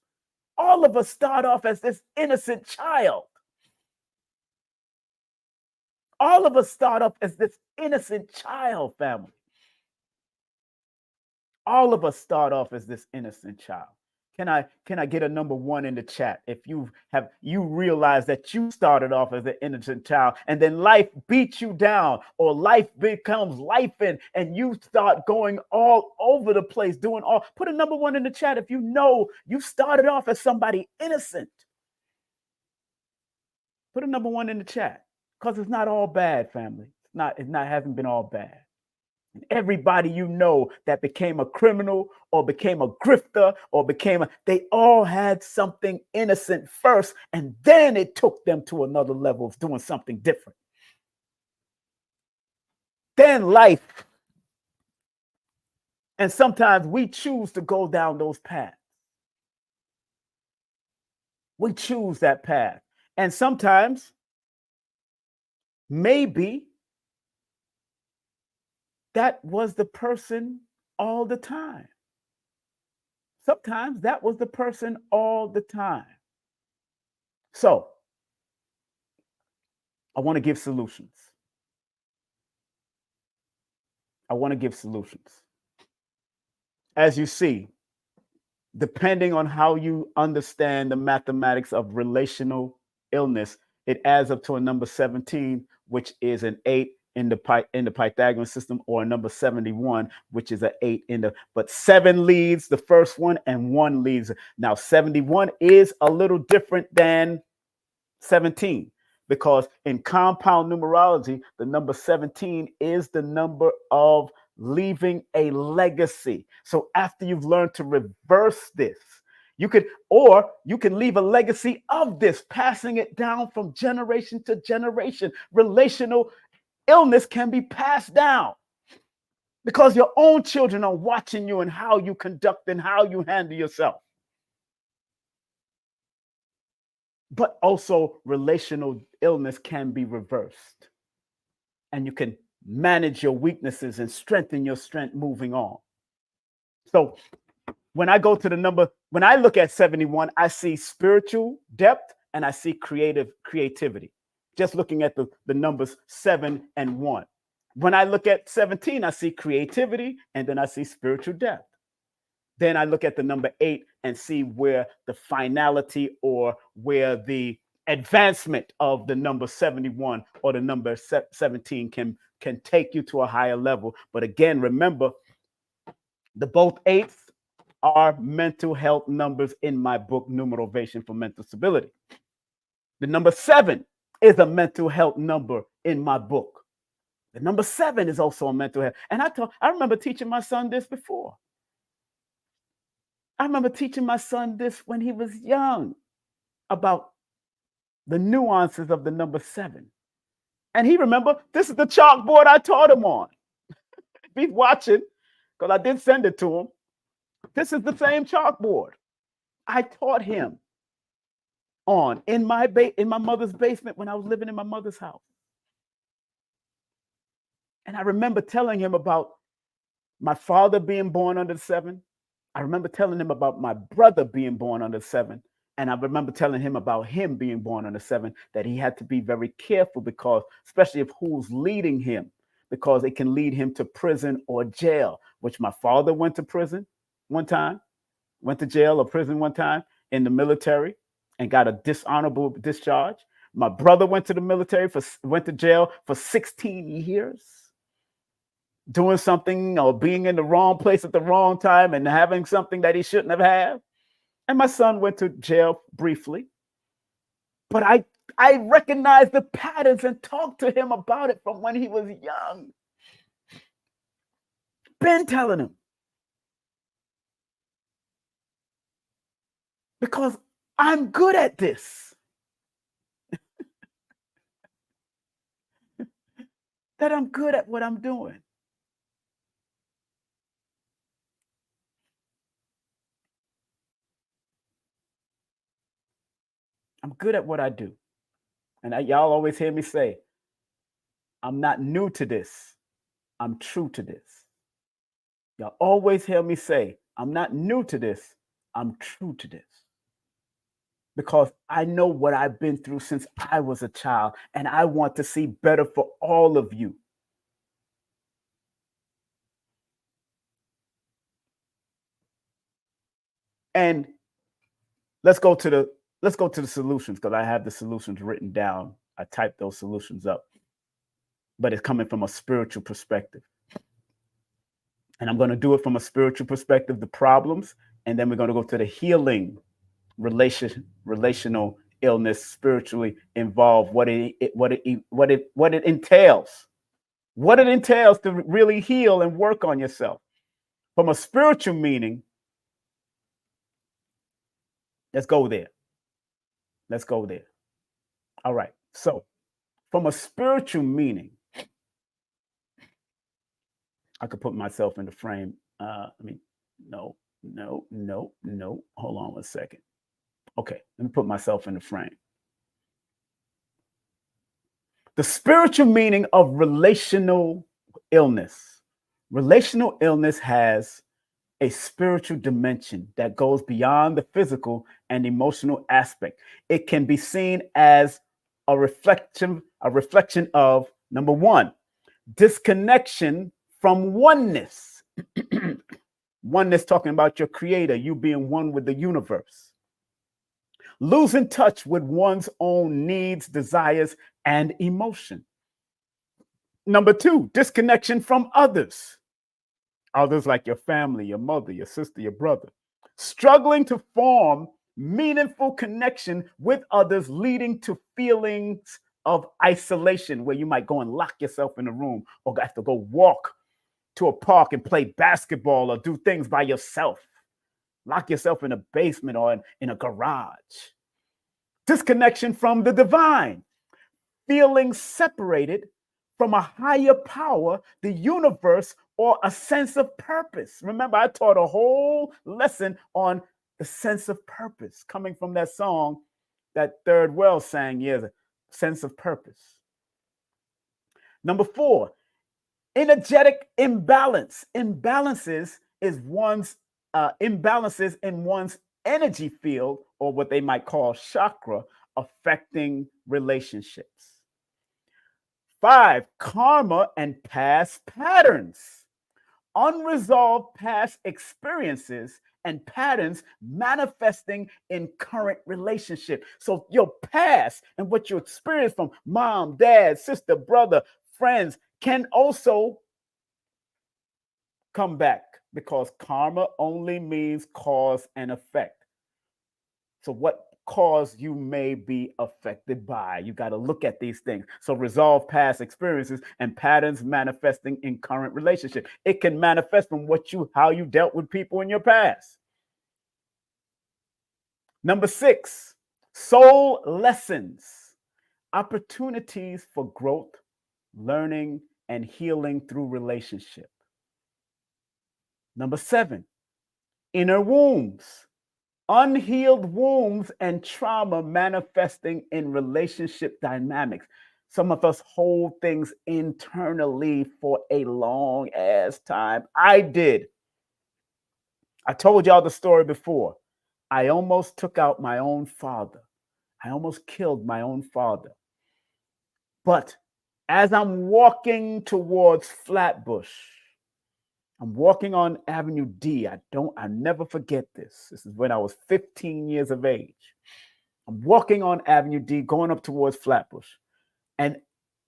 All of us start off as this innocent child. All of us start off as this innocent child, family. All of us start off as this innocent child. Can I get a number 1 in the chat if you realize that you started off as an innocent child and then life beats you down, or life becomes life and you start going all over the place doing all. Put a number 1 in the chat if you know you started off as somebody innocent. Put a number 1 in the chat, because it's not all bad, family. It hasn't been all bad. Everybody you know that became a criminal or became a grifter or they all had something innocent first, and then it took them to another level of doing something different. Then life, and sometimes we choose to go down those paths. We choose that path. And sometimes, maybe, that was the person all the time. Sometimes that was the person all the time. So, I want to give solutions. I want to give solutions. As you see, depending on how you understand the mathematics of relational illness, it adds up to a number 17, which is an 8 in the Pythagorean system, or a number 71, which is an 8 in the, but 7 leads the first one and 1 leads. Now 71 is a little different than 17, because in compound numerology, the number 17 is the number of leaving a legacy. So after you've learned to reverse this, you could, or you can leave a legacy of this, passing it down from generation to generation. Relational illness can be passed down because your own children are watching you and how you conduct and how you handle yourself. But also, relational illness can be reversed, and you can manage your weaknesses and strengthen your strength moving on. So when I go to the number, when I look at 71, I see spiritual depth and I see creativity. Just looking at the numbers 7 and 1. When I look at 17, I see creativity, and then I see spiritual depth. Then I look at the number 8 and see where the finality, or where the advancement of the number 71 or the number 17 can take you to a higher level. But again, remember, the both 8s are mental health numbers in my book, Numerovation for Mental Stability. The number 7 is a mental health number in my book. The number 7 is also a mental health. And I remember teaching my son this before. I remember teaching my son this when he was young, about the nuances of the number 7. And he remember, this is the chalkboard I taught him on. If he's watching, because I did send it to him, this is the same chalkboard I taught him on in my mother's basement when I was living in my mother's house. And I remember telling him about my father being born under 7. I remember telling him about my brother being born under 7. And I remember telling him about him being born under 7, that he had to be very careful, because, especially if who's leading him, because it can lead him to prison or jail, which my father went to prison one time, went to jail or prison one time in the military and got a dishonorable discharge. My brother went to the military, went to jail for 16 years. Doing something or being in the wrong place at the wrong time and having something that he shouldn't have had. And my son went to jail briefly. But I recognized the patterns and talked to him about it from when he was young. Been telling him. Because I'm good at this. That I'm good at what I'm doing. I'm good at what I do. And y'all always hear me say, I'm not new to this. I'm true to this. Y'all always hear me say, I'm not new to this. I'm true to this. Because I know what I've been through since I was a child, and I want to see better for all of you. And let's go to the solutions, because I have the solutions written down. I typed those solutions up, but it's coming from a spiritual perspective. And I'm going to do it from a spiritual perspective, the problems, and then we're going to go to the healing, relational illness, spiritually involved, what it entails, what it entails to really heal and work on yourself. From a spiritual meaning, let's go there. Let's go there. All right. So from a spiritual meaning, I could put myself in the frame. No. Hold on one second. Okay, let me put myself in the frame. The spiritual meaning of relational illness. Relational illness has a spiritual dimension that goes beyond the physical and emotional aspect. It can be seen as a reflection of, number 1, disconnection from oneness. Oneness talking about your creator, you being one with the universe. Losing touch with one's own needs, desires, and emotion. Number 2, disconnection from others. Others like your family, your mother, your sister, your brother. Struggling to form meaningful connection with others, leading to feelings of isolation, where you might go and lock yourself in a room or have to go walk to a park and play basketball or do things by yourself. Lock yourself in a basement or in a garage. Disconnection from the divine, feeling separated from a higher power, the universe, or a sense of purpose. Remember, I taught a whole lesson on the sense of purpose, coming from that song that Third Well sang years ago, sense of purpose. Number 4, energetic imbalance. Imbalances in one's energy field, or what they might call chakra, affecting relationships. 5, karma and past patterns. Unresolved past experiences and patterns manifesting in current relationship. So your past and what you experienced from mom, dad, sister, brother, friends can also come back, because karma only means cause and effect. So what cause you may be affected by. You got to look at these things. So resolve past experiences and patterns manifesting in current relationship. It can manifest from how you dealt with people in your past. Number 6, soul lessons, opportunities for growth, learning, and healing through relationship. Number 7, inner wounds, unhealed wounds and trauma manifesting in relationship dynamics. Some of us hold things internally for a long ass time. I did. I told y'all the story before. I almost took out my own father. I almost killed my own father. But as I'm walking towards Flatbush, I'm walking on Avenue D. I never forget this. This is when I was 15 years of age. I'm walking on Avenue D, going up towards Flatbush. And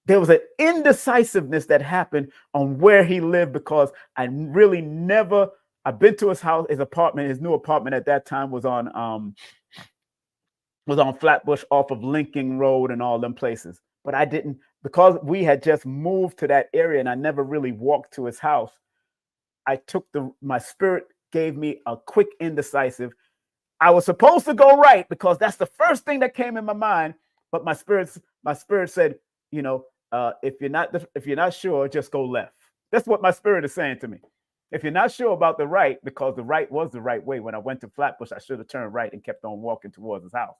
there was an indecisiveness that happened on where he lived, because I've been to his house, his apartment, his new apartment at that time was on Flatbush off of Lincoln Road and all them places. But I didn't, because we had just moved to that area and I never really walked to his house. My spirit gave me a quick indecisive. I was supposed to go right because that's the first thing that came in my mind. But my spirit said, if you're not sure, just go left. That's what my spirit is saying to me. If you're not sure about the right, because the right was the right way. When I went to Flatbush, I should have turned right and kept on walking towards his house.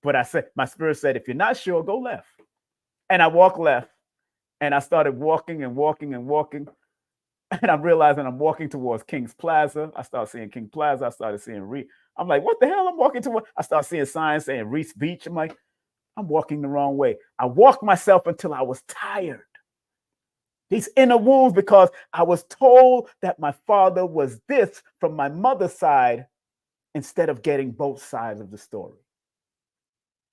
But my spirit said, if you're not sure, go left. And I walked left, and I started walking and walking and walking. And I'm realizing I'm walking towards King's Plaza. I started seeing King Plaza. I started seeing I'm like, what the hell? I'm walking towards. I started seeing signs saying Reese Beach. I'm like, I'm walking the wrong way. I walked myself until I was tired. These inner wounds, because I was told that my father was this from my mother's side, instead of getting both sides of the story.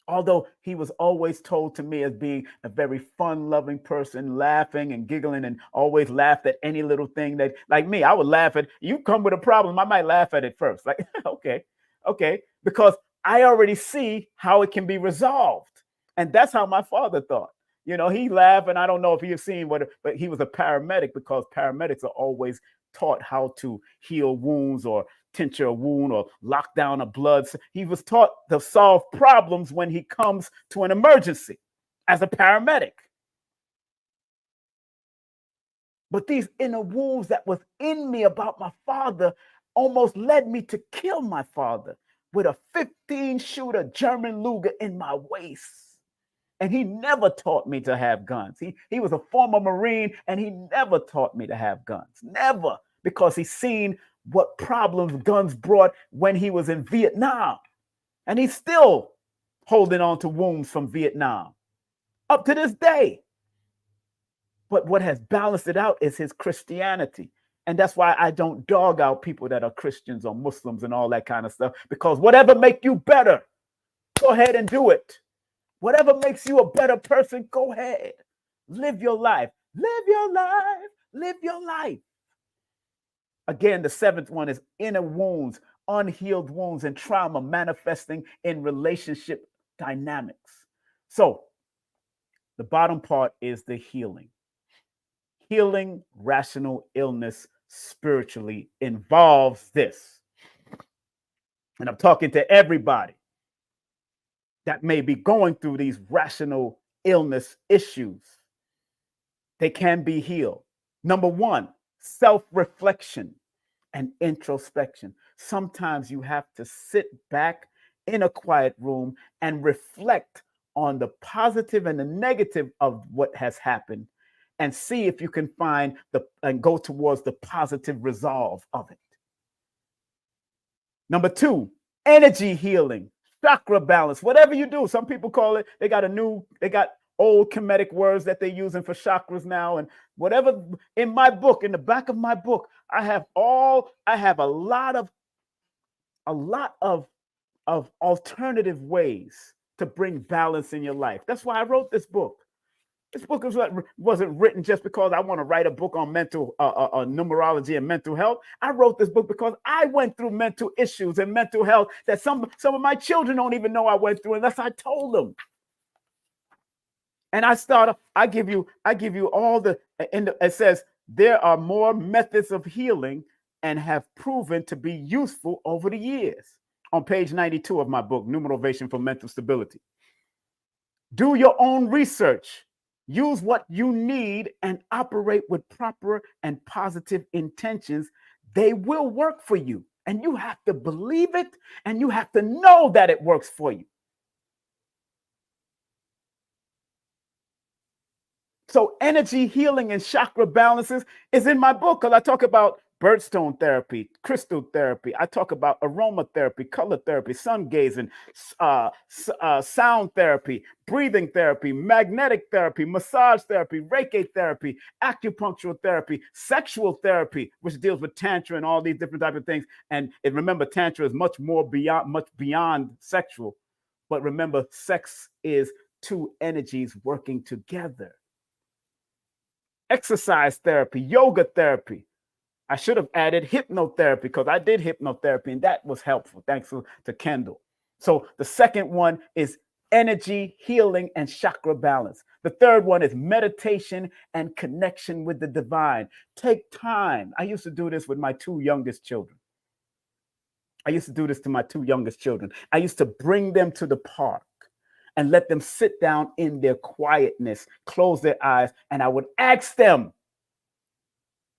Although he was always told to me as being a very fun-loving person, laughing and giggling, and always laughed at any little thing that, like me, I would laugh at. You come with a problem, I might laugh at it first. Like, okay, because I already see how it can be resolved. And that's how my father thought. He laughed, and I don't know if he has seen but he was a paramedic, because paramedics are always taught how to heal wounds or tincture a wound or lock down a blood. He was taught to solve problems when he comes to an emergency as a paramedic. But these inner wounds that was in me about my father almost led me to kill my father with a 15-shooter German Luger in my waist. And he never taught me to have guns. He was a former Marine, and he never taught me to have guns. Never. Because he's seen what problems guns brought when he was in Vietnam. And he's still holding on to wounds from Vietnam up to this day. But what has balanced it out is his Christianity. And that's why I don't dog out people that are Christians or Muslims and all that kind of stuff, because whatever make you better, go ahead and do it. Whatever makes you a better person, go ahead. Live your life. Live your life. Live your life. Again, the seventh one is inner wounds, unhealed wounds, and trauma manifesting in relationship dynamics. So the bottom part is the healing. Healing rational illness spiritually involves this. And I'm talking to everybody that may be going through these rational illness issues. They can be healed. Number one, self-reflection and introspection. Sometimes you have to sit back in a quiet room and reflect on the positive and the negative of what has happened, and see if you can find and go towards the positive resolve of it. Number two, energy healing, chakra balance, whatever you do. Some people call it, they got old Kemetic words that they're using for chakras now, and whatever. In my book, in the back of my book, I have a lot of alternative ways to bring balance in your life. That's why I wrote this book. This book wasn't written just because I want to write a book on mental numerology and mental health. I wrote this book because I went through mental issues and mental health that some of my children don't even know I went through unless I told them. And I give you all it says there are more methods of healing and have proven to be useful over the years. On page 92 of my book, Numerovational for Mental Stability. Do your own research. Use what you need and operate with proper and positive intentions. They will work for you. And you have to believe it, and you have to know that it works for you. So energy healing and chakra balances is in my book, because I talk about birdstone therapy, crystal therapy. I talk about aromatherapy, color therapy, sun gazing, sound therapy, breathing therapy, magnetic therapy, massage therapy, Reiki therapy, acupuncture therapy, sexual therapy, which deals with tantra and all these different types of things. And remember, tantra is much beyond sexual. But remember, sex is two energies working together. Exercise therapy, yoga therapy. I should have added hypnotherapy, because I did hypnotherapy and that was helpful, thanks to Kendall. So the second one is energy healing and chakra balance. The third one is meditation and connection with the divine. Take time. I used to do this with my two youngest children. I used to bring them to the park and let them sit down in their quietness, close their eyes, and I would ask them,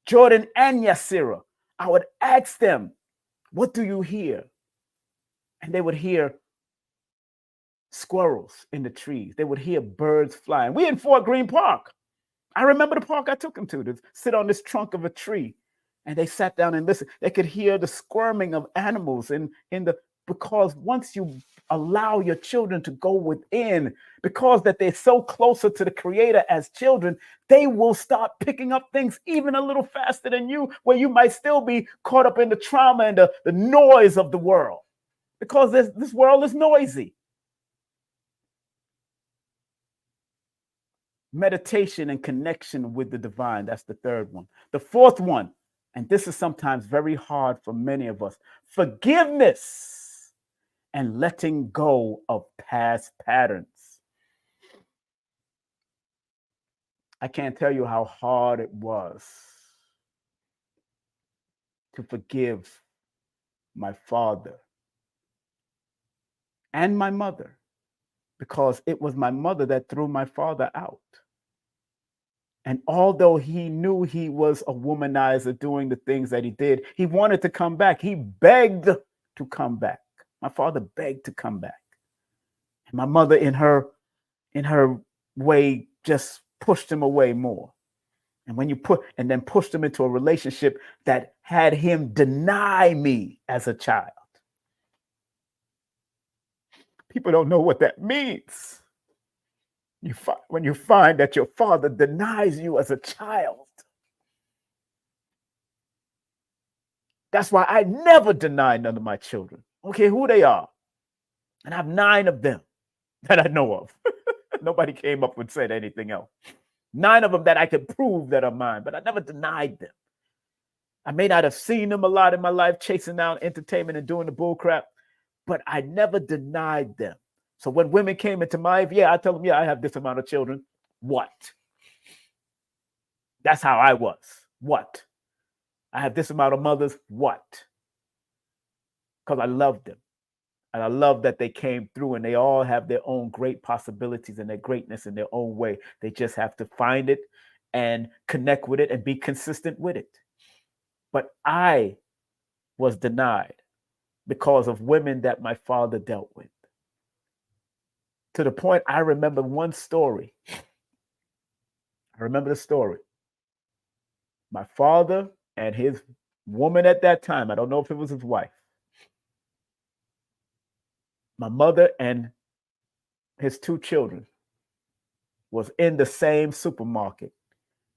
Jordan and Yasira, I would ask them, what do you hear? And they would hear squirrels in the trees. They would hear birds flying. We in Fort Greene Park. I remember the park I took them to sit on this trunk of a tree. And they sat down and listened. They could hear the squirming of animals because once you allow your children to go within, because that they're so closer to the Creator as children, they will start picking up things even a little faster than you, where you might still be caught up in the trauma and the noise of the world, because this world is noisy. Meditation and connection with the divine, that's the third one. The fourth one, and this is sometimes very hard for many of us, forgiveness and letting go of past patterns. I can't tell you how hard it was to forgive my father and my mother, because it was my mother that threw my father out. And although he knew he was a womanizer doing the things that he did, he wanted to come back. He begged to come back. My father begged to come back. And my mother, in her way, just pushed him away more. And when you pushed him into a relationship that had him deny me as a child. People don't know what that means. When you find that your father denies you as a child. That's why I never deny none of my children. I don't care who they are. And I have 9 of them that I know of. Nobody came up and said anything else. 9 of them that I could prove that are mine, but I never denied them. I may not have seen them a lot in my life, chasing down entertainment and doing the bull crap, but I never denied them. So when women came into my life, I tell them, I have this amount of children. What? That's how I was. What? I have this amount of mothers. What? Because I loved them. And I love that they came through, and they all have their own great possibilities and their greatness in their own way. They just have to find it and connect with it and be consistent with it. But I was denied because of women that my father dealt with. To the point, I remember one story. I remember the story. My father and his woman at that time, I don't know if it was his wife, my mother and his 2 children was in the same supermarket,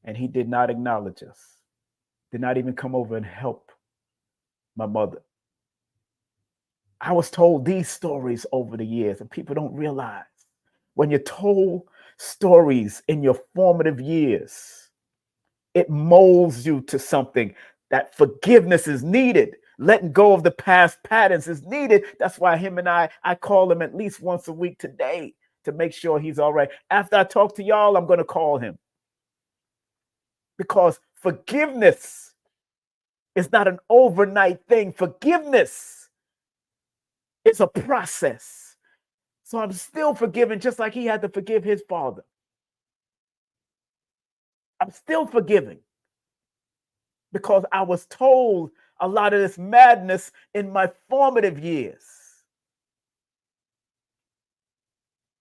and he did not acknowledge us, did not even come over and help my mother. I was told these stories over the years, and people don't realize when you're told stories in your formative years, it molds you to something. That forgiveness is needed. Letting go of the past patterns is needed. That's why him and I call him at least once a week today to make sure he's all right. After I talk to y'all, I'm going to call him. Because forgiveness is not an overnight thing. Forgiveness is a process. So I'm still forgiving, just like he had to forgive his father. I'm still forgiving because I was told a lot of this madness in my formative years.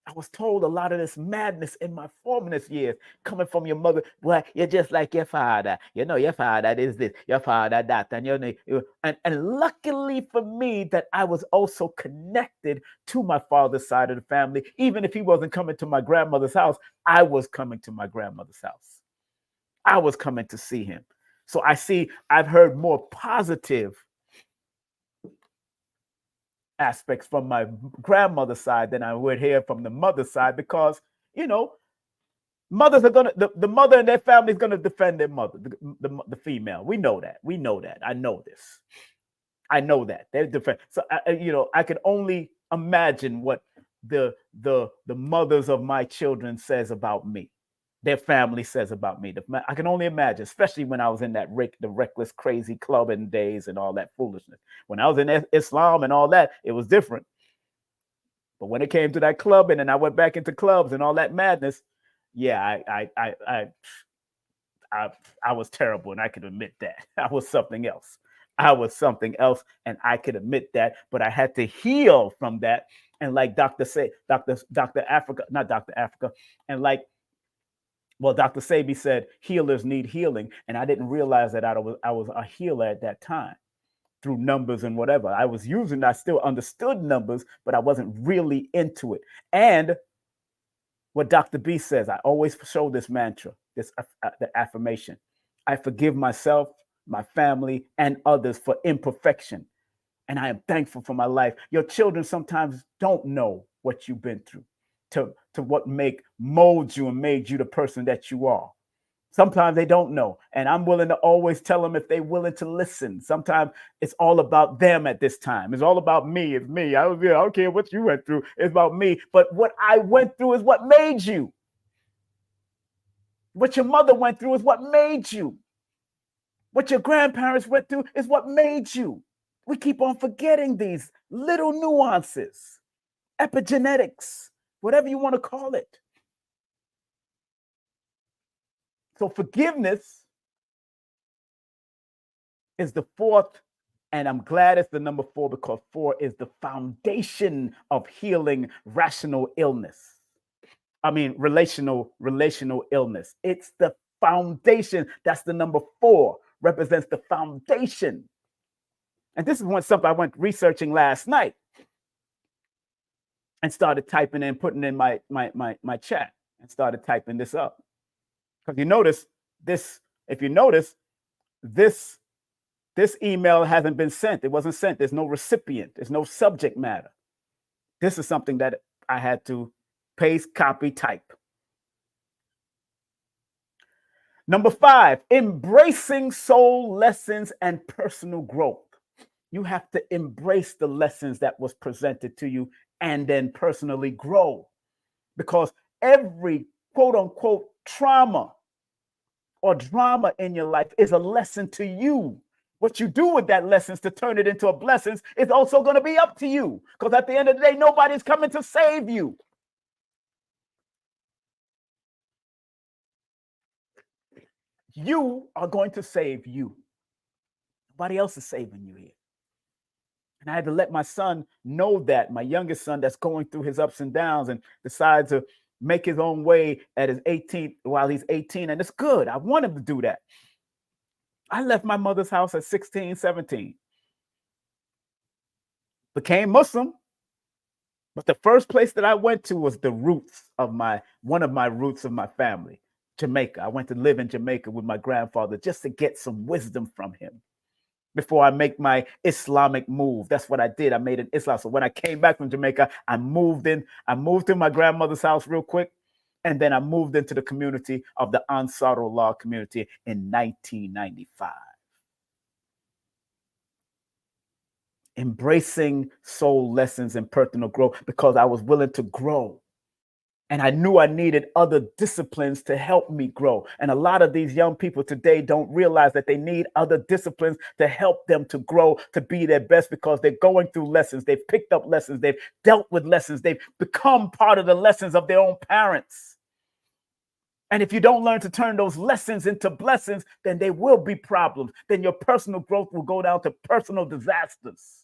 I was told a lot of this madness in my formative years, coming from your mother. Well, you're just like your father. You know, your father is this, your father that, and luckily for me that I was also connected to my father's side of the family. Even if he wasn't coming to my grandmother's house, I was coming to my grandmother's house. I was coming to see him. So I've heard more positive aspects from my grandmother's side than I would hear from the mother's side, because, mothers are the mother and their family is going to defend their mother, the female. We know that. I know this. I know that they defend. So I can only imagine what the mothers of my children says about me. Their family says about me. I can only imagine, especially when I was in the reckless, crazy clubbing days and all that foolishness. When I was in Islam and all that, it was different. But when it came to that clubbing and I went back into clubs and all that madness, I was terrible, and I could admit that. I was something else. And I could admit that, but I had to heal from that. And like Dr. Africa, and like, well, Dr. Sebi said, healers need healing. And I didn't realize that I was a healer at that time through numbers and whatever. I still understood numbers, but I wasn't really into it. And what Dr. B says, I always show this mantra, the affirmation. I forgive myself, my family, and others for imperfection. And I am thankful for my life. Your children sometimes don't know what you've been through. To what molds you and made you the person that you are. Sometimes they don't know. And I'm willing to always tell them if they're willing to listen. Sometimes it's all about them at this time. It's all about me. It's me. I don't care what you went through. It's about me. But what I went through is what made you. What your mother went through is what made you. What your grandparents went through is what made you. We keep on forgetting these little nuances, epigenetics, whatever you want to call it. So forgiveness is the 4th, and I'm glad it's the number 4, because 4 is the foundation of healing relational illness. It's the foundation. That's the number 4, represents the foundation. And this is something I went researching last night and started typing in, putting in my chat, and started typing this up. Because if you notice, this This email hasn't been sent. It wasn't sent. There's no recipient. There's no subject matter. This is something that I had to paste, copy, type. Number 5, embracing soul lessons and personal growth. You have to embrace the lessons that was presented to you and then personally grow, because every quote unquote trauma or drama in your life is a lesson to you. What you do with that lessons to turn it into a blessing is also going to be up to you, because at the end of the day, nobody's coming to save you. You are going to save you. Nobody else is saving you here. And I had to let my son know that, my youngest son that's going through his ups and downs and decides to make his own way at his 18th while he's 18. And it's good. I want him to do that. I left my mother's house at 16, 17. Became Muslim. But the first place that I went to was the roots of one of my roots of my family, Jamaica. I went to live in Jamaica with my grandfather just to get some wisdom from him before I make my Islamic move. That's what I did. I made an Islam. So when I came back from Jamaica, I moved to my grandmother's house real quick. And then I moved into the community of the Ansarullah community in 1995. Embracing soul lessons and personal growth, because I was willing to grow. And I knew I needed other disciplines to help me grow. And a lot of these young people today don't realize that they need other disciplines to help them to grow, to be their best, because they're going through lessons. They've picked up lessons. They've dealt with lessons. They've become part of the lessons of their own parents. And if you don't learn to turn those lessons into blessings, then there will be problems. Then your personal growth will go down to personal disasters.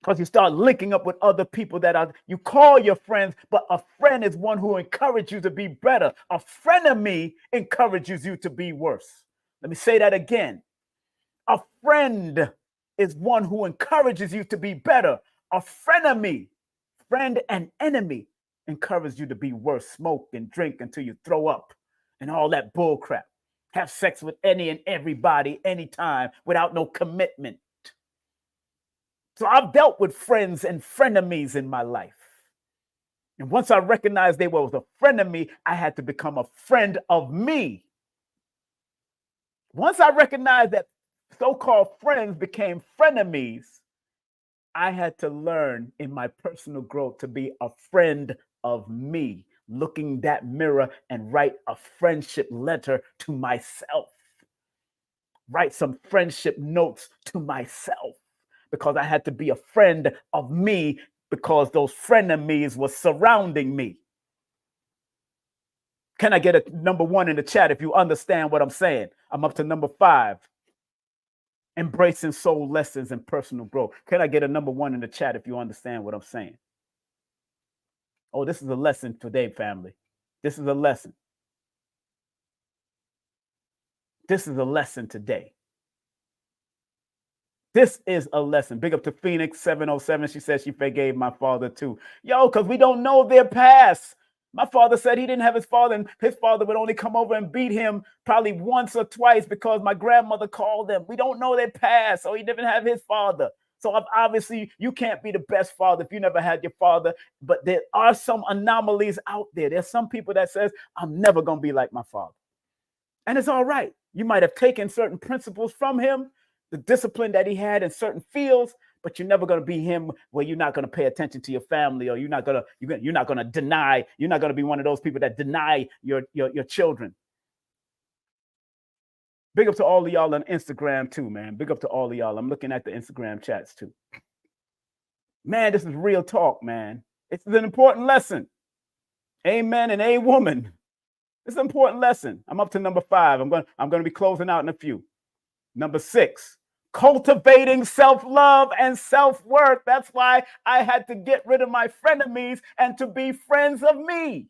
Because you start linking up with other people you call your friends, but a friend is one who encourages you to be better. A frenemy encourages you to be worse. Let me say that again. A friend is one who encourages you to be better. A frenemy, friend and enemy, encourages you to be worse. Smoke and drink until you throw up and all that bull crap. Have sex with any and everybody, anytime, without no commitment. So I've dealt with friends and frenemies in my life. And once I recognized they were a frenemy, I had to become a friend of me. Once I recognized that so-called friends became frenemies, I had to learn in my personal growth to be a friend of me, looking that mirror and write a friendship letter to myself. Write some friendship notes to myself. Because I had to be a friend of me, because those frenemies were surrounding me. Can I get a number 1 in the chat if you understand what I'm saying? I'm up to number 5. Embracing soul lessons and personal growth. Can I get a number 1 in the chat if you understand what I'm saying? Oh, this is a lesson today, family. This is a lesson. This is a lesson today. This is a lesson. Big up to Phoenix 707. She says she forgave my father too. Yo, because we don't know their past. My father said he didn't have his father, and his father would only come over and beat him probably once or twice because my grandmother called them. We don't know their past, so he didn't have his father. So obviously you can't be the best father if you never had your father. But there are some anomalies out there. There's some people that says, I'm never going to be like my father. And it's all right. You might have taken certain principles from him, the discipline that he had in certain fields, but you're never going to be him where you're not going to pay attention to your family, or you're not going to deny, you're not going to be one of those people that deny your children. Big up to all of y'all on Instagram too, man. Big up to all of y'all. I'm looking at the Instagram chats too. Man, this is real talk, man. It's an important lesson. Amen and a woman. It's an important lesson. I'm up to number 5. I'm going to be closing out in a few. Number 6, cultivating self-love and self-worth. That's why I had to get rid of my frenemies and to be friends of me.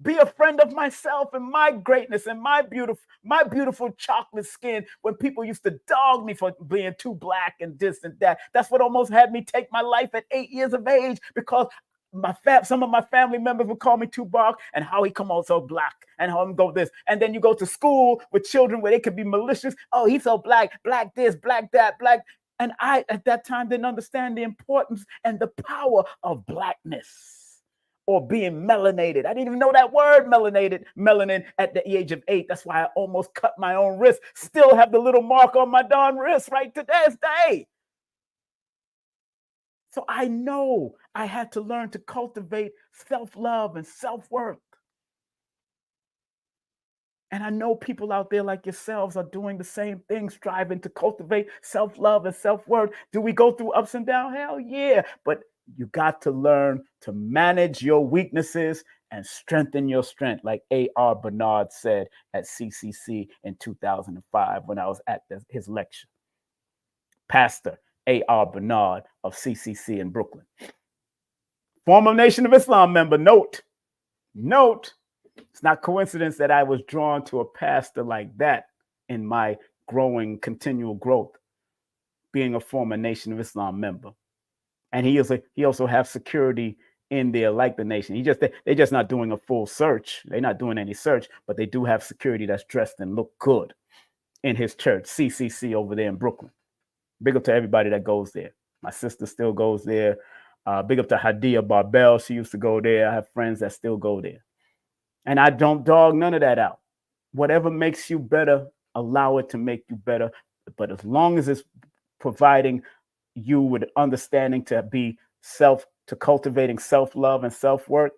Be a friend of myself and my greatness and my beautiful chocolate skin, when people used to dog me for being too black and this and that. That's what almost had me take my life at 8 years of age, because some of my family members would call me Tupac, and how he come out so black, and how him go this. And then you go to school with children where they could be malicious. Oh, he's so black, black this, black that, black. And I, at that time, didn't understand the importance and the power of blackness or being melanated. I didn't even know that word, melanin, at the age of 8. That's why I almost cut my own wrist. Still have the little mark on my darn wrist right to this day. So I know I had to learn to cultivate self-love and self-worth. And I know people out there like yourselves are doing the same thing, striving to cultivate self-love and self-worth. Do we go through ups and downs? Hell yeah. But you got to learn to manage your weaknesses and strengthen your strength, like A.R. Bernard said at CCC in 2005 when I was at his lecture. Pastor A.R. Bernard of CCC in Brooklyn. Former Nation of Islam member. Note, it's not coincidence that I was drawn to a pastor like that in my growing, continual growth, being a former Nation of Islam member. And he also has security in there like the nation. They're just not doing a full search. They're not doing any search, but they do have security that's dressed and look good in his church, CCC over there in Brooklyn. Big up to everybody that goes there. My sister still goes there. Big up to Hadia Barbell. She used to go there. I have friends that still go there. And I don't dog none of that out. Whatever makes you better, allow it to make you better. But as long as it's providing you with understanding to cultivating self-love and self-worth,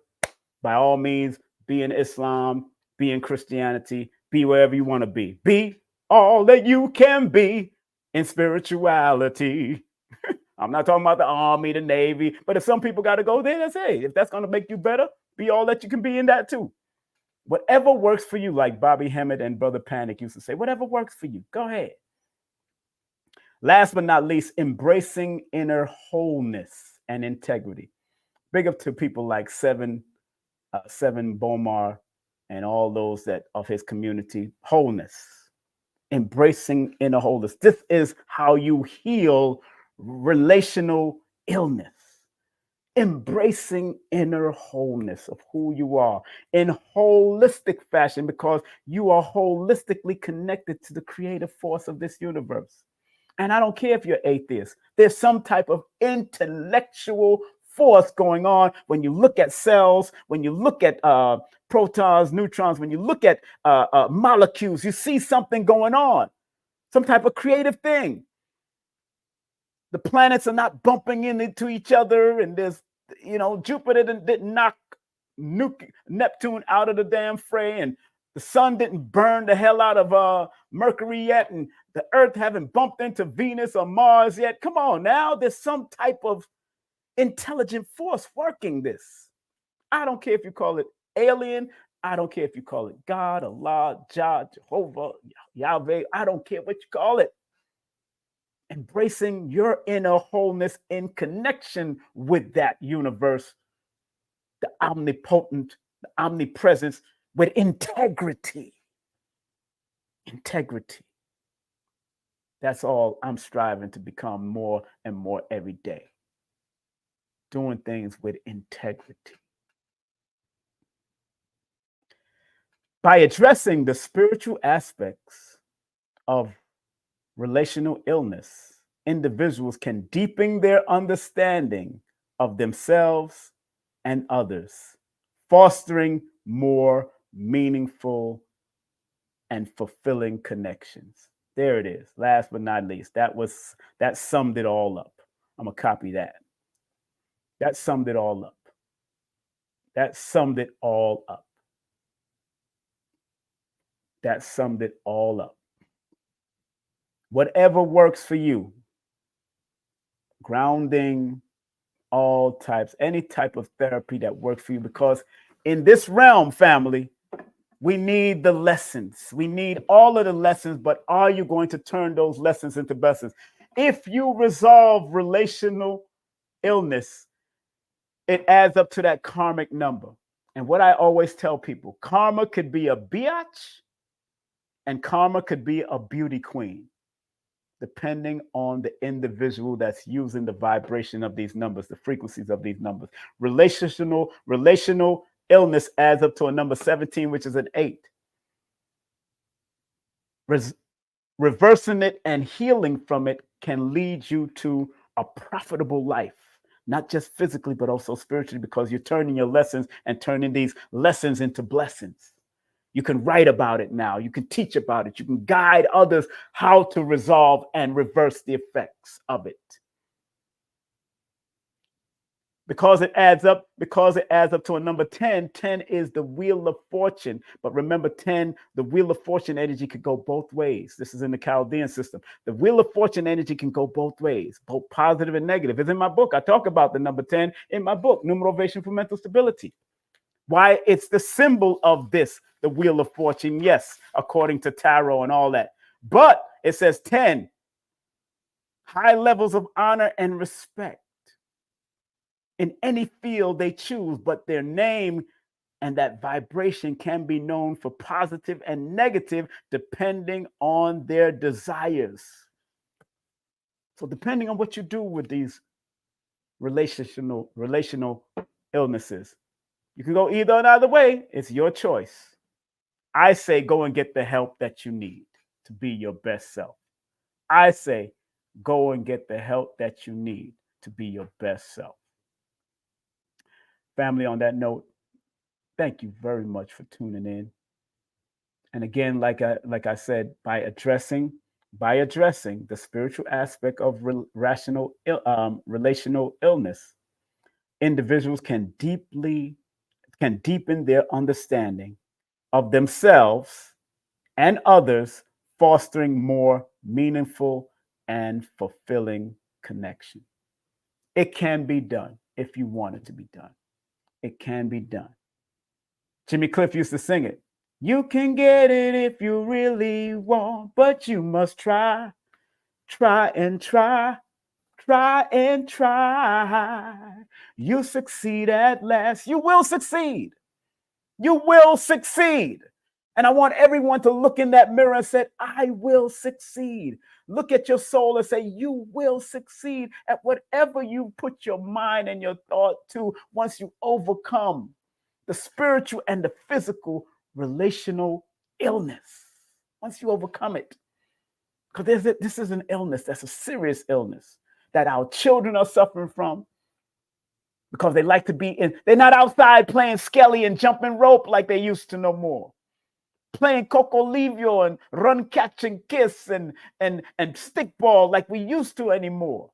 by all means, be in Islam, be in Christianity, be wherever you want to be. Be all that you can be in spirituality. I'm not talking about the Army, the Navy, but if some people got to go there, that's hey, if that's going to make you better, be all that you can be in that too. Whatever works for you, like Bobby Hemmett and Brother Panic used to say, whatever works for you, go ahead. Last but not least, embracing inner wholeness and integrity. Big up to people like Seven Bomar and all those that of his community. Wholeness, embracing inner wholeness. This is how you heal relational illness. Embracing inner wholeness of who you are in holistic fashion, because you are holistically connected to the creative force of this universe. And I don't care if you're atheist. There's some type of intellectual force going on when you look at cells, when you look at protons, neutrons, when you look at molecules, you see something going on, some type of creative thing. The planets are not bumping into each other, and there's, Jupiter didn't knock Neptune out of the damn fray, and the sun didn't burn the hell out of Mercury yet, and the Earth haven't bumped into Venus or Mars yet. Come on now, there's some type of intelligent force working this. I don't care if you call it alien. I don't care if you call it God, Allah, Jah, Jehovah, Yahweh. I don't care what you call it. Embracing your inner wholeness in connection with that universe, the omnipotent, the omnipresence, with integrity. Integrity. That's all I'm striving to become more and more every day. Doing things with integrity. By addressing the spiritual aspects of relational illness, individuals can deepen their understanding of themselves and others, fostering more meaningful and fulfilling connections. There it is. Last but not least, that summed it all up. I'm gonna copy that. That summed it all up. That summed it all up. That summed it all up. Whatever works for you, grounding, all types, any type of therapy that works for you, because in this realm, family, we need the lessons. We need all of the lessons, but are you going to turn those lessons into blessings? If you resolve relational illness, it adds up to that karmic number. And what I always tell people, karma could be a biatch and karma could be a beauty queen. depending on the individual that's using the vibration of these numbers, the frequencies of these numbers. Relational illness adds up to a number 17, which is an 8. Reversing it and healing from it can lead you to a profitable life, not just physically, but also spiritually, because you're turning your lessons and turning these lessons into blessings. You can write about it now. You can teach about it. You can guide others how to resolve and reverse the effects of it. Because it adds up to a number 10. 10 is the wheel of fortune. But remember, 10, the wheel of fortune energy could go both ways. This is in the Chaldean system. The wheel of fortune energy can go both ways, both positive and negative. It's in my book. I talk about the number 10 in my book, Numerovational for Mental Stability. Why it's the symbol of this, the wheel of fortune, yes, according to tarot and all that. But it says 10, high levels of honor and respect in any field they choose, but their name and that vibration can be known for positive and negative depending on their desires. So depending on what you do with these relational illnesses, you can go either or either way. It's your choice. I say go and get the help that you need to be your best self. I say go and get the help that you need to be your best self. Family, on that note, thank you very much for tuning in. And again, like I said, by addressing the spiritual aspect of relational illness, individuals can deepen their understanding of themselves and others, fostering more meaningful and fulfilling connection. It can be done if you want it to be done. It can be done. Jimmy Cliff used to sing it. You can get it if you really want, but you must try and try and try. You succeed at last. You will succeed. You will succeed. And I want everyone to look in that mirror and say, I will succeed. Look at your soul and say, you will succeed at whatever you put your mind and your thought to once you overcome the spiritual and the physical relational illness. Once you overcome it. Because this is an illness that's a serious illness that our children are suffering from because they like to be in. They're not outside playing skelly and jumping rope like they used to no more. Playing Coco Livio and run, catch, and kiss and stickball like we used to anymore.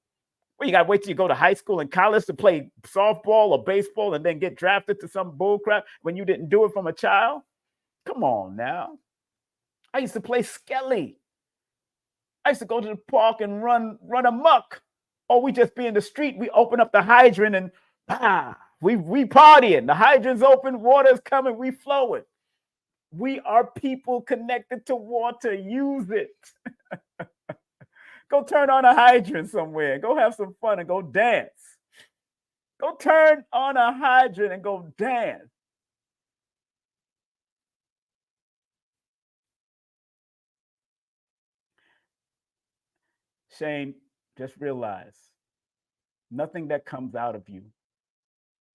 Well, you got to wait till you go to high school and college to play softball or baseball and then get drafted to some bullcrap when you didn't do it from a child? Come on now. I used to play skelly. I used to go to the park and run amok. Or we just be in the street. We open up the hydrant and we partying. The hydrant's open, water's coming, we flowing. We are people connected to water. Use it. Go turn on a hydrant somewhere. Go have some fun and go dance. Go turn on a hydrant and go dance. Shane, just realize nothing that comes out of you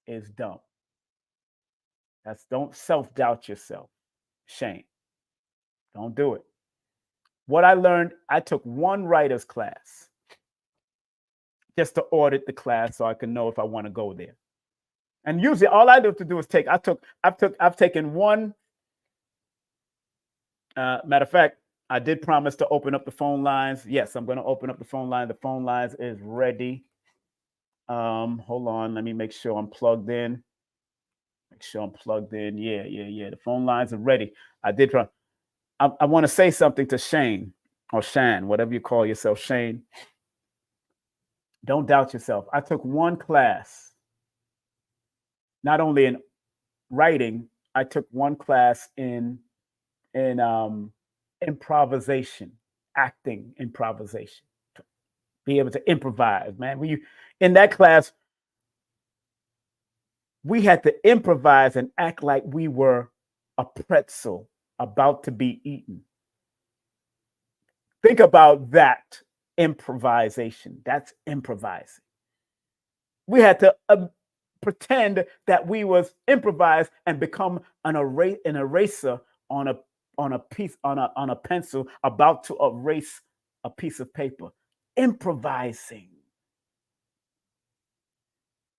is dumb. Don't self-doubt yourself. Shane, don't do it. What I learned, I took one writer's class just to audit the class so I can know if I want to go there. And usually all I have to do is I've taken one. Matter of fact, I did promise to open up the phone lines. Yes, I'm going to open up the phone line. The phone lines is ready. Hold on. Let me make sure I'm plugged in. Make sure I'm plugged in. Yeah. The phone lines are ready. I did try. I want to say something to Shane or Shan, whatever you call yourself, Shane. Don't doubt yourself. I took one class, not only in writing, I took one class in improvisation, acting improvisation. Be able to improvise, man. In that class, we had to improvise and act like we were a pretzel about to be eaten. Think about that. improvisation. That's improvising. We had to pretend that we was improvised and become an eraser on a piece on a pencil about to erase a piece of paper. Improvising.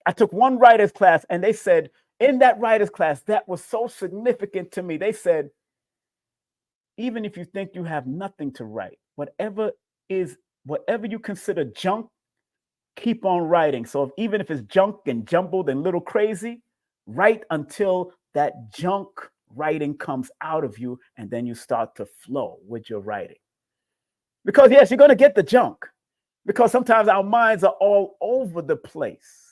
I took one writer's class, and they said in that writer's class, that was so significant to me. They said, even if you think you have nothing to write, whatever you consider junk, keep on writing. So even if it's junk and jumbled and little crazy, write until that junk writing comes out of you, and then you start to flow with your writing. Because yes, you're going to get the junk, because sometimes our minds are all over the place.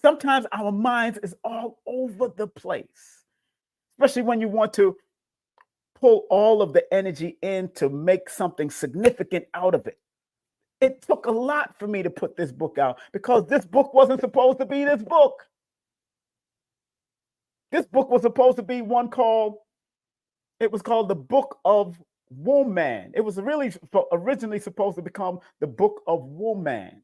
Sometimes our minds is all over the place, especially when you want to pull all of the energy in to make something significant out of it. It took a lot for me to put this book out, because this book wasn't supposed to be this book. This book was supposed to be one called, it was called The Book of Woman. It was really originally supposed to become The Book of Woman,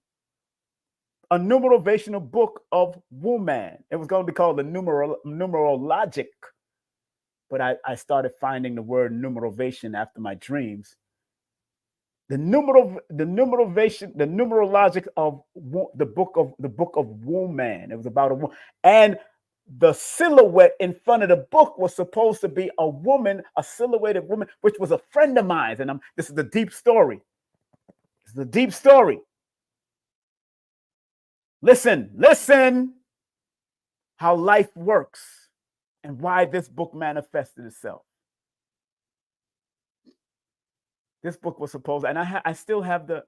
a numerovational book of woman. It was going to be called the numerologic. But I started finding the word numerovation after my dreams. The numerologic of the book of woman. It was about a woman, and the silhouette in front of the book was supposed to be a woman, a silhouetted woman, which was a friend of mine. And this is the deep story. This is the deep story. Listen how life works and why this book manifested itself. This book was supposed, and I still have the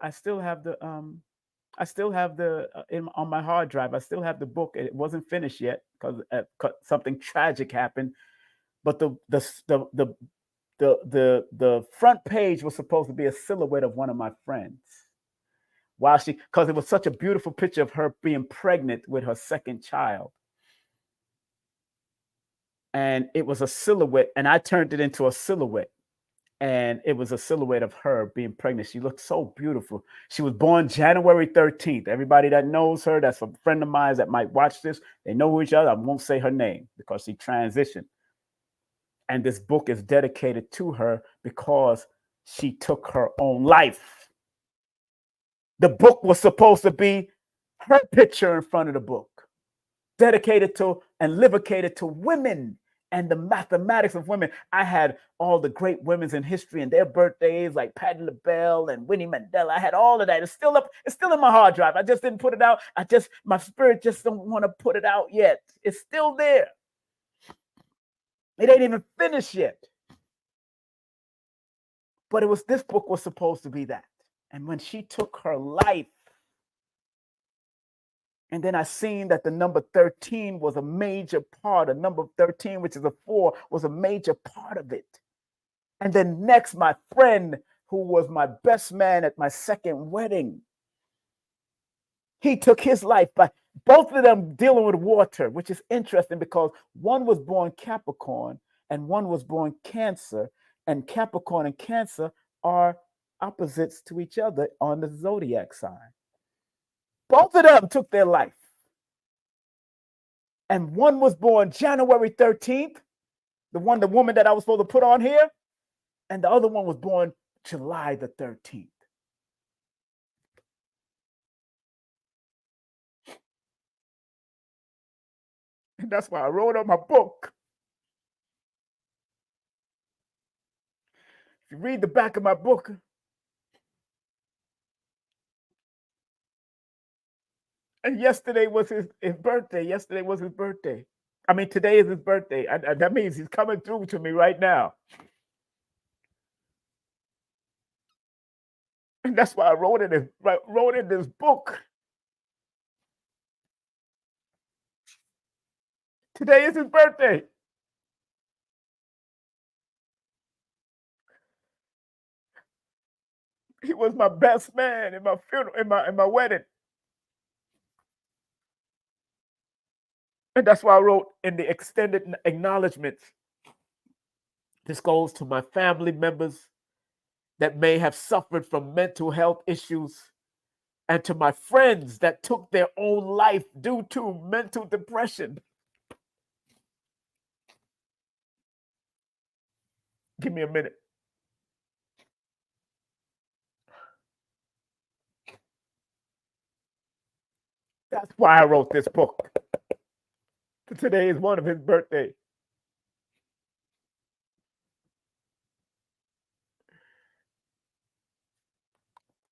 on my hard drive. I still have the book. It wasn't finished yet because something tragic happened. But the front page was supposed to be a silhouette of one of my friends. Because it was such a beautiful picture of her being pregnant with her second child. And it was a silhouette, and I turned it into a silhouette. And it was a silhouette of her being pregnant. She looked so beautiful. She was born January 13th. Everybody that knows her, that's a friend of mine that might watch this, they know each other. I won't say her name because she transitioned. And this book is dedicated to her because she took her own life. The book was supposed to be her picture in front of the book, dedicated to and livicated to women and the mathematics of women. I had all the great women in history and their birthdays, like Patti LaBelle and Winnie Mandela. I had all of that. It's still up. It's still in my hard drive. I just didn't put it out. My spirit just don't want to put it out yet. It's still there. It ain't even finished yet. But this book was supposed to be that. And when she took her life, and then I seen that the number 13 was a major part. A number 13, which is a 4, was a major part of it. And then next, my friend, who was my best man at my second wedding, he took his life. But both of them dealing with water, which is interesting because one was born Capricorn and one was born Cancer. And Capricorn and Cancer are opposites to each other on the zodiac sign. Both of them took their life. And one was born January 13th, the woman that I was supposed to put on here, and the other one was born July the 13th. And that's why I wrote on my book. If you read the back of my book, and yesterday was his birthday. Yesterday was his birthday. I mean, today is his birthday. That means he's coming through to me right now. And that's why I wrote in this book. Today is his birthday. He was my best man in my funeral, in my wedding. And that's why I wrote in the extended acknowledgments. This goes to my family members, that may have suffered from mental health issues, and to my friends that took their own life due to mental depression. Give me a minute. That's why I wrote this book. Today is one of his birthdays.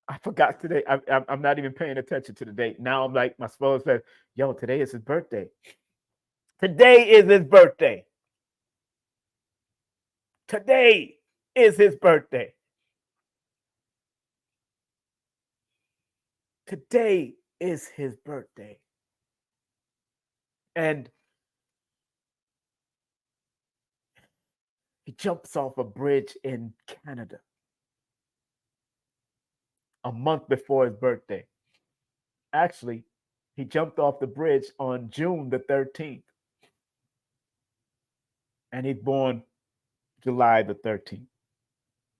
I forgot today. I'm not even paying attention to the date. Now I'm like, my phone says, yo, today is his birthday. Today is his birthday. Today is his birthday. Today is his birthday. And he jumps off a bridge in Canada a month before his birthday. Actually, he jumped off the bridge on June the 13th. And he's born July the 13th.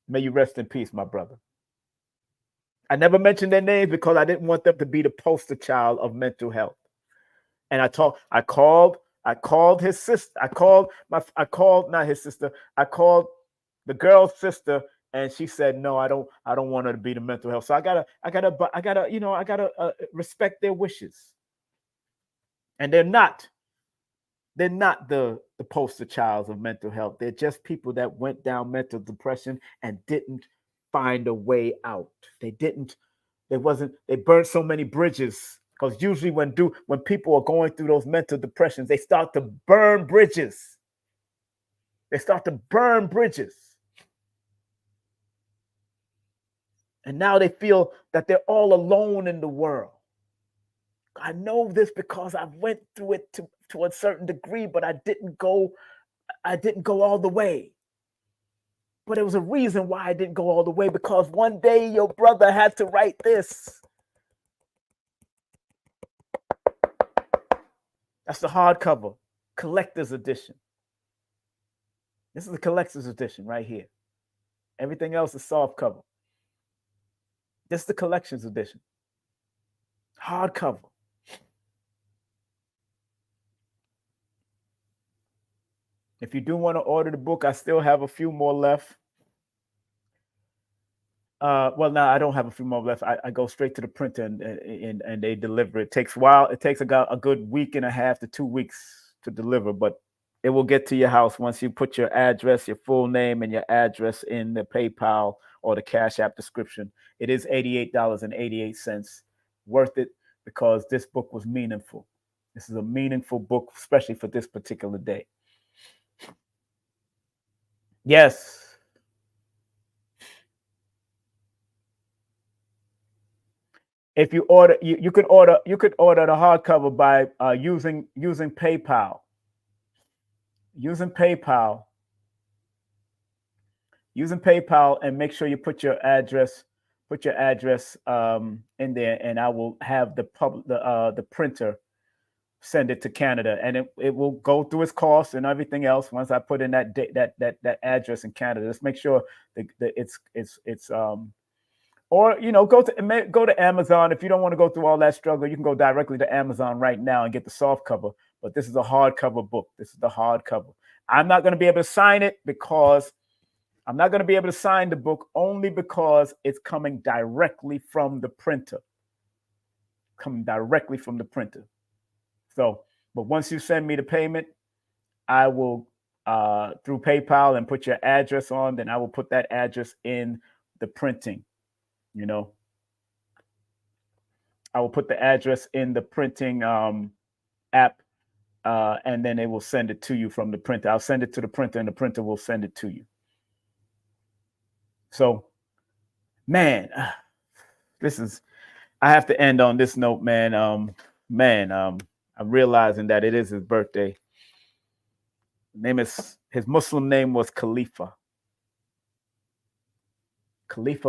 May you rest in peace, my brother. I never mentioned their names because I didn't want them to be the poster child of mental health. And I called his sister. I called not his sister. I called the girl's sister, and she said, no, I don't want her to be the mental health. So I gotta respect their wishes. And they're not the poster childs of mental health. They're just people that went down mental depression and didn't find a way out. They burned so many bridges, because usually when people are going through those mental depressions, they start to burn bridges. And now they feel that they're all alone in the world. I know this because I went through it to a certain degree, but I didn't go all the way. But there was a reason why I didn't go all the way, because one day your brother had to write this. That's the hardcover, collector's edition. This is the collector's edition right here. Everything else is soft cover. This is the collector's edition. Hardcover. If you do want to order the book, I still have a few more left. Well, now I don't have a few more left. I go straight to the printer and they deliver. It takes a while. It takes a good week and a half to 2 weeks to deliver, but it will get to your house once you put your address, your full name, and your address in the PayPal or the Cash App description. It is $88.88. Worth it, because this book was meaningful. This is a meaningful book, especially for this particular day. Yes. If you order, you could order the hardcover by using PayPal. Using PayPal, and make sure you put your address in there, and I will have the printer send it to Canada, and it will go through its costs and everything else once I put in that address in Canada. Just make sure that it's or go to Amazon. If you don't want to go through all that struggle, you can go directly to Amazon right now and get the soft cover. But this is a hardcover book. This is the hardcover. I'm not going to be able to sign it because I'm not going to be able to sign the book, only because it's coming directly from the printer. So, but once you send me the payment, I will through PayPal and put your address on. Then I will put that address in the printing. I will put the address in the printing app, and then they will send it to you from the printer. I'll send it to the printer, and the printer will send it to you. So, man, I have to end on this note, man. I'm realizing that it is his birthday. His Muslim name was Khalifa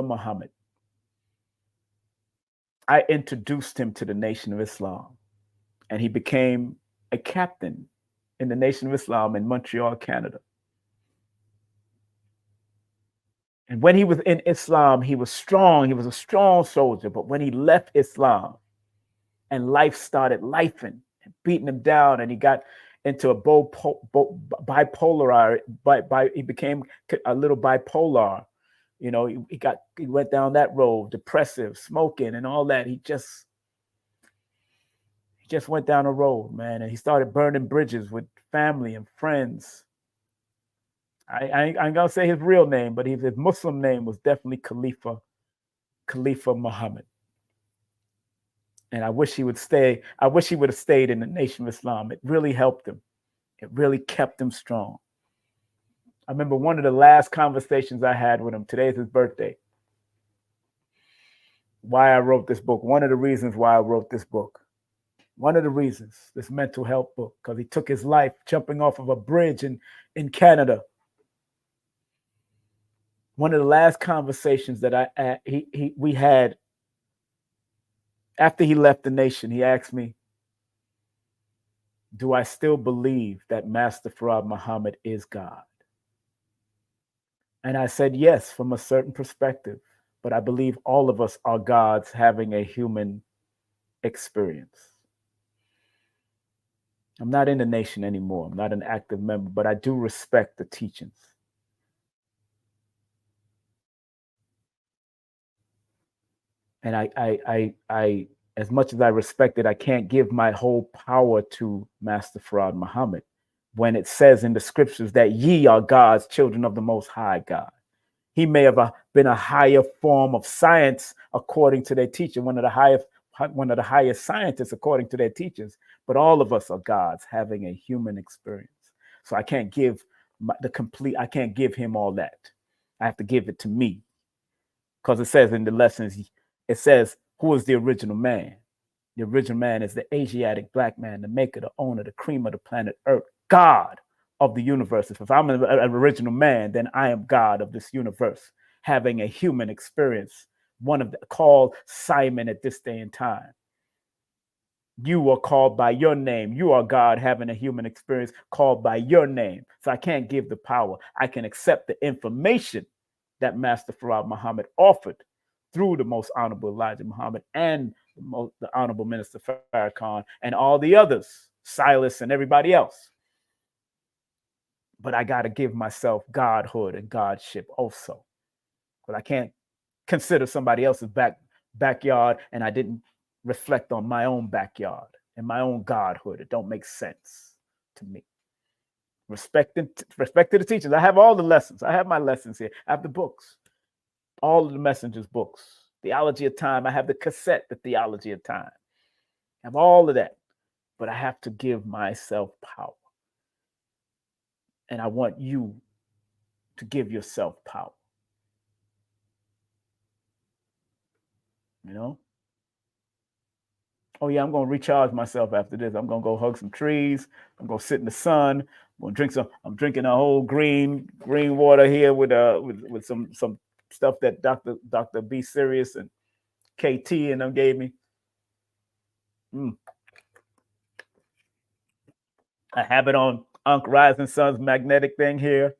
Muhammad. I introduced him to the Nation of Islam, and he became a captain in the Nation of Islam in Montreal, Canada. And when he was in Islam, he was strong. He was a strong soldier. But when he left Islam and life started lifing and beating him down, and he got into a bipolar, he became a little bipolar. You know, he went down that road, depressive, smoking, and all that. He just went down a road, man, and he started burning bridges with family and friends. I ain't gonna say his real name, but his Muslim name was definitely Khalifa Muhammad. And I wish he would stay. I wish he would have stayed in the Nation of Islam. It really helped him. It really kept him strong. I remember one of the last conversations I had with him. Today's his birthday. Why I wrote this book. One of the reasons why I wrote this book. One of the reasons, this mental health book, because he took his life jumping off of a bridge in Canada. One of the last conversations that we had after he left the nation, he asked me, do I still believe that Master Farad Muhammad is God? And I said, yes, from a certain perspective, but I believe all of us are gods having a human experience. I'm not in the nation anymore. I'm not an active member, but I do respect the teachings. And I, as much as I respect it, I can't give my whole power to Master Farad Muhammad when it says in the scriptures that ye are God's children of the Most High God. He may have been a higher form of science according to their teacher, one of the highest scientists according to their teachers, but all of us are gods having a human experience. So I can't give I can't give him all that. I have to give it to me. Because it says in the lessons, it says, who is the original man? The original man is the Asiatic black man, the maker, the owner, the cream of the planet Earth, God of the universe. If I'm an original man, then I am God of this universe, having a human experience, called Simon at this day and time. You are called by your name. You are God having a human experience called by your name. So I can't give the power. I can accept the information that Master Farad Muhammad offered through the Most Honorable Elijah Muhammad and the Honorable Minister Farrakhan and all the others, Silas and everybody else. But I got to give myself godhood and godship also. But I can't consider somebody else's backyard and I didn't reflect on my own backyard and my own godhood. It don't make sense to me. Respect to the teachers. I have all the lessons. I have my lessons here. I have the books, all of the messengers' books, Theology of Time. I have the cassette, The Theology of Time. I have all of that, but I have to give myself power. And I want you to give yourself power. You know? Oh yeah, I'm going to recharge myself after this. I'm going to go hug some trees. I'm going to sit in the sun. I'm going to drink some. I'm drinking a whole green water here with some stuff that Dr. B Serious and KT and them gave me. I have it on Unc Rising Sun's magnetic thing here.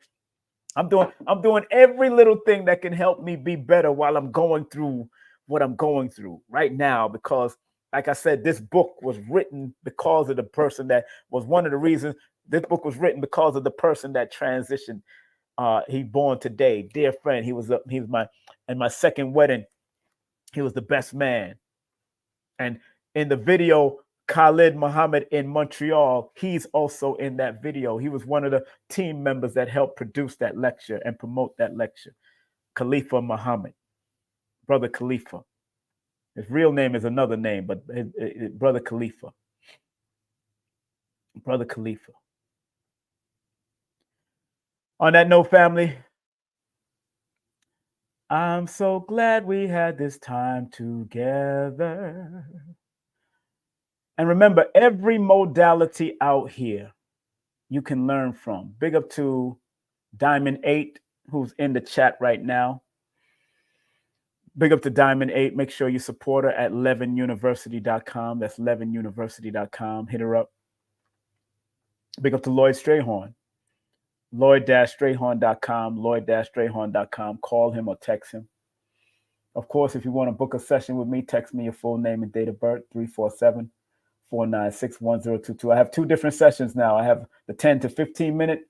I'm doing every little thing that can help me be better while I'm going through what I'm going through right now, because like I said, this book was written because of the person that was one of the reasons this book was written, because of the person that transitioned. He born today, dear friend. He was my second wedding. He was the best man. And in the video, Khalid Muhammad in Montreal, he's also in that video. He was one of the team members that helped produce that lecture and promote that lecture. Khalifa Muhammad, Brother Khalifa. His real name is another name, but his Brother Khalifa. Brother Khalifa. On that note, family, I'm so glad we had this time together. And remember, every modality out here you can learn from. Big up to Diamond 8, who's in the chat right now. Big up to Diamond 8. Make sure you support her at levinuniversity.com. That's levinuniversity.com. Hit her up. Big up to Lloyd Strayhorn. Lloyd-Strayhorn.com, Lloyd-Strayhorn.com. Call him or text him. Of course, if you want to book a session with me, text me your full name and date of birth, 347-496-1022. I have 2 different sessions now. I have the 10 to 15 minute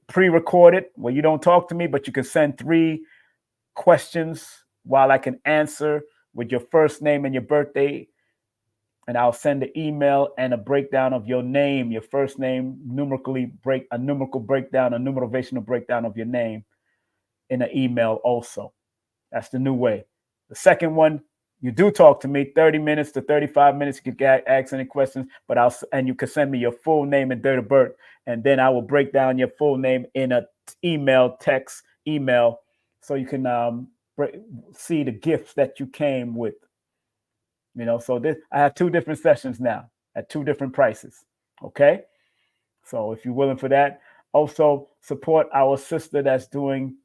pre-recorded where you don't talk to me, but you can send 3 questions while I can answer with your first name and your birthday. And I'll send an email and a breakdown of your name, your first name, a numerical breakdown, a numerovational breakdown of your name in an email also. That's the new way. The second one, you do talk to me 30 minutes to 35 minutes. You can ask any questions, but you can send me your full name and date of birth. And then I will break down your full name in a text email, so you can see the gifts that you came with. So I have 2 different sessions now at 2 different prices. Okay. So if you're willing for that, also support our sister that's doing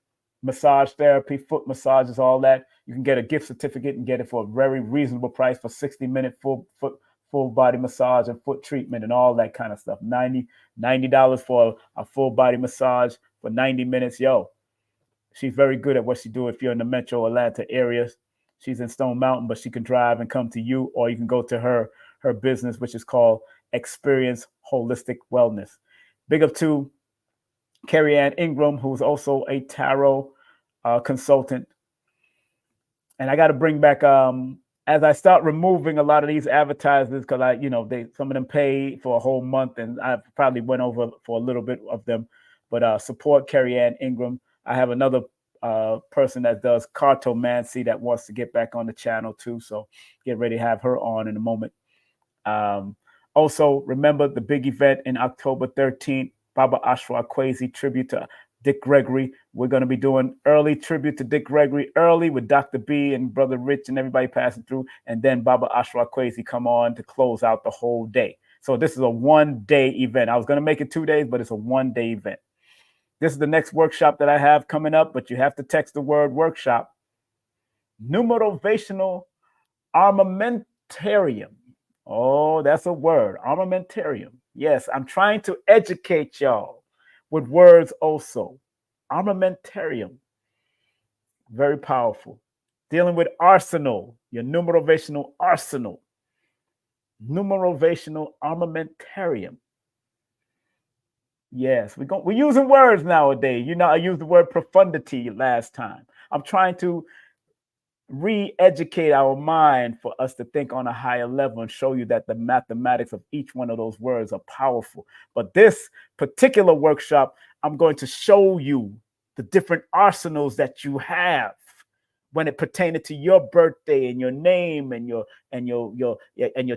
massage therapy, foot massages, all that. You can get a gift certificate and get it for a very reasonable price for 60-minute full body massage and foot treatment and all that kind of stuff. $90 for a full body massage for 90 minutes. Yo, she's very good at what she do. If you're in the metro Atlanta areas, she's in Stone Mountain, but she can drive and come to you, or you can go to her business, which is called Experience Holistic Wellness. Big up to Carrie Ann Ingram, who's also a tarot consultant. And I got to bring back, as I start removing a lot of these advertisers, because some of them pay for a whole month, and I probably went over for a little bit of them. But support Carrie Ann Ingram. I have another person that does cartomancy that wants to get back on the channel too. So get ready to have her on in a moment. Also, remember the big event in October 13th, Baba Ashra Kwesi tribute to Dick Gregory. We're going to be doing early tribute to Dick Gregory early with Dr. B and Brother Rich and everybody passing through. And then Baba Ashra Kwesi come on to close out the whole day. So this is a 1-day event. I was going to make it 2 days, but it's a 1-day event. This is the next workshop that I have coming up, but you have to text the word workshop. Numerovational armamentarium. Oh, that's a word. Armamentarium. Yes, I'm trying to educate y'all with words also. Armamentarium. Very powerful. Dealing with arsenal, your numerovational arsenal. Numerovational armamentarium. Yes, we're using words nowadays. I used the word profundity last time. I'm trying to re-educate our mind for us to think on a higher level and show you that the mathematics of each one of those words are powerful. But this particular workshop, I'm going to show you the different arsenals that you have when it pertained to your birthday and your name and your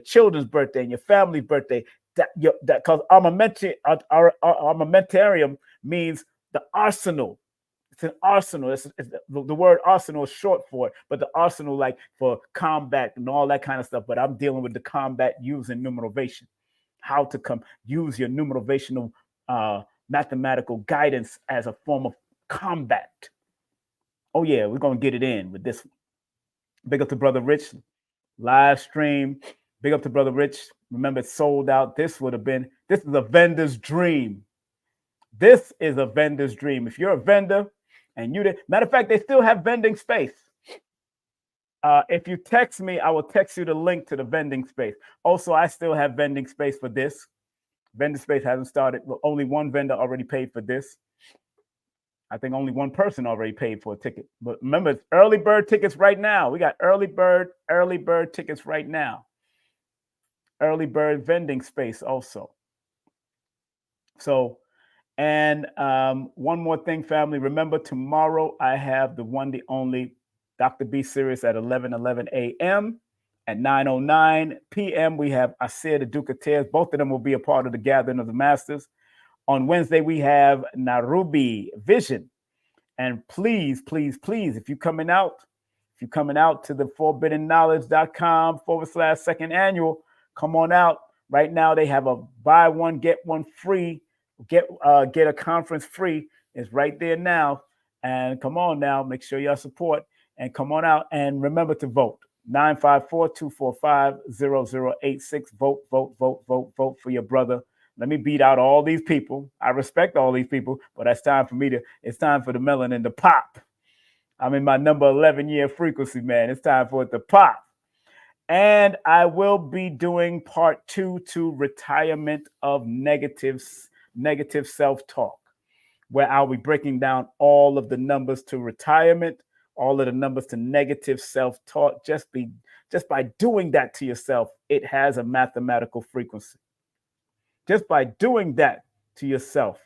children's birthday and your family's birthday. Because armamentarium means the arsenal. It's an arsenal. The word arsenal is short for it, but the arsenal, like for combat and all that kind of stuff. But I'm dealing with the combat using numerovation. How to use your numerovational mathematical guidance as a form of combat. Oh yeah, we're gonna get it in with this one. Big up to Brother Rich. Live stream. Big up to Brother Rich. Remember, it's sold out. This is a vendor's dream. This is a vendor's dream. If you're a vendor and matter of fact, they still have vending space. If you text me, I will text you the link to the vending space. Also, I still have vending space for this. Vendor space hasn't started. Well, only one vendor already paid for this. I think only one person already paid for a ticket. But remember, it's early bird tickets right now. We got early bird tickets right now. Early bird vending space also. So, and one more thing, family. Remember, tomorrow I have the one, the only Dr. B series at 11:11 a.m. At 9:09 p.m. we have Asir the Duke of Tears. Both of them will be a part of the Gathering of the Masters. On Wednesday, we have Narubi Vision. And please, please, please, if you're coming out to the forbiddenknowledge.com/second annual, come on out. Right now, they have a buy one, get one free, get a conference free. It's right there now. And come on now, make sure y'all support and come on out. And remember to vote. 954-245-0086. Vote for your brother. Let me beat out all these people. I respect all these people, but it's time for the melanin to pop. I'm in my number 11-year frequency, man. It's time for it to pop. And I will be doing part 2 to retirement of negative self-talk, where I'll be breaking down all of the numbers to retirement, all of the numbers to negative self-talk. Just by doing that to yourself, it has a mathematical frequency. Just by doing that to yourself,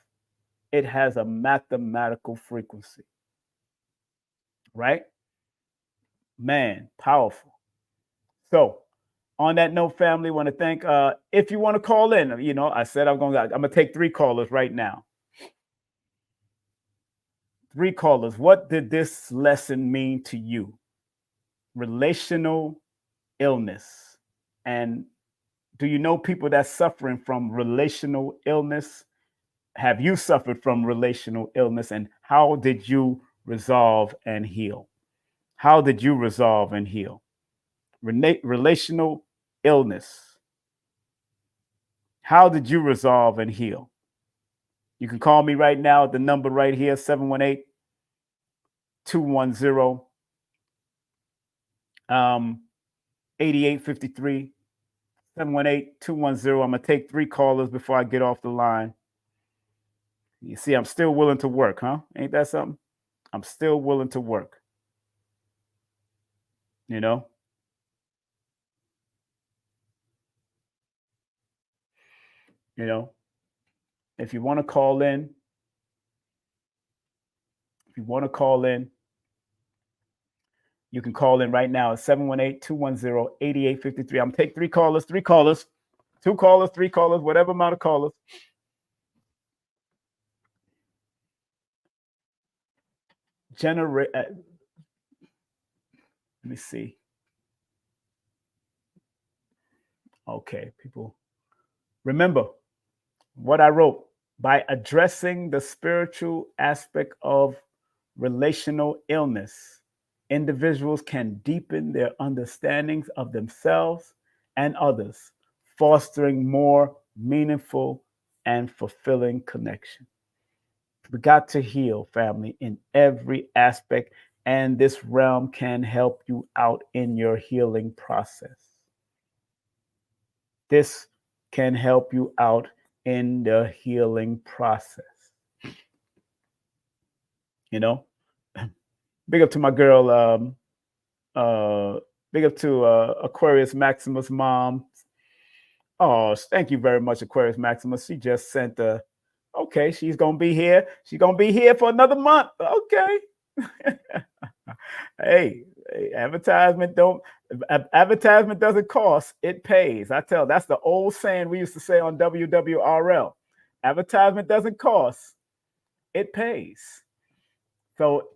it has a mathematical frequency. Right? Man, powerful. So, on that note, family, want to thank, if you want to call in, I said I'm going to take 3 callers right now. 3 callers. What did this lesson mean to you? Relational illness. And do you know people that's suffering from relational illness? Have you suffered from relational illness? And how did you resolve and heal? How did you resolve and heal? Relational illness. How did you resolve and heal? You can call me right now at the number right here, 718-210 8853. 718-210. I'm going to take 3 callers before I get off the line. You see, I'm still willing to work, huh? Ain't that something? I'm still willing to work. If you want to call in, you can call in right now at 718-210-8853. I'm going to take 3 callers, 2 callers, 3 callers, whatever amount of callers. Let me see. Okay, people. Remember what I wrote. By addressing the spiritual aspect of relational illness, individuals can deepen their understandings of themselves and others, fostering more meaningful and fulfilling connection. We got to heal, family, in every aspect, and this realm can help you out in your healing process. This can help you out in the healing process. Big up to my girl, big up to Aquarius Maximus mom. Oh, thank you very much, Aquarius Maximus. She just sent okay, she's gonna be here. She's gonna be here for another month. Okay. Hey, advertisement doesn't cost, it pays. That's the old saying we used to say on WWRL. Advertisement doesn't cost, it pays. So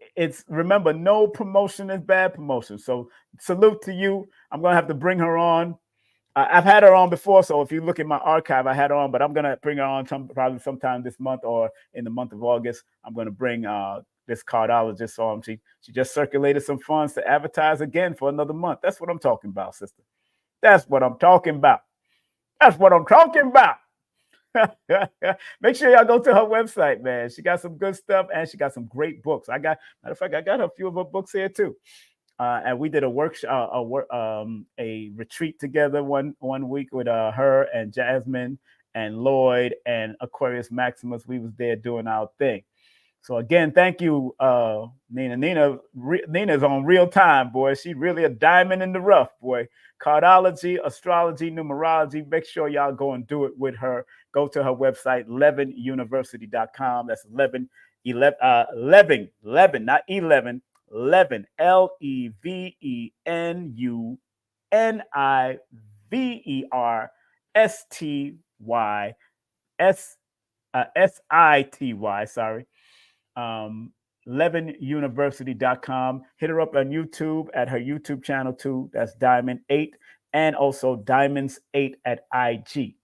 remember, no promotion is bad promotion. So salute to you. I'm gonna have to bring her on. I've had her on before, so if you look at my archive, I had her on, but I'm gonna bring her on probably sometime this month or in the month of August. I'm gonna bring this cardologist on. She just circulated some funds to advertise again for another month. That's what I'm talking about, sister. That's what I'm talking about. Make sure y'all go to her website, man. She got some good stuff and she got some great books. Matter of fact, I got a few of her books here too. And we did a workshop, a retreat together one week with her and Jasmine and Lloyd and Aquarius Maximus. We was there doing our thing. So again, thank you, Nina. Nina's on real time, boy. She really a diamond in the rough, boy. Cardology, astrology, numerology. Make sure y'all go and do it with her. Go to her website, levenuniversity.com. That's 11, not 11, 11, LEVENUNIVERSITY, sorry. levenuniversity.com. Hit her up on YouTube at her YouTube channel too. That's Diamond8 and also Diamonds8 at IG.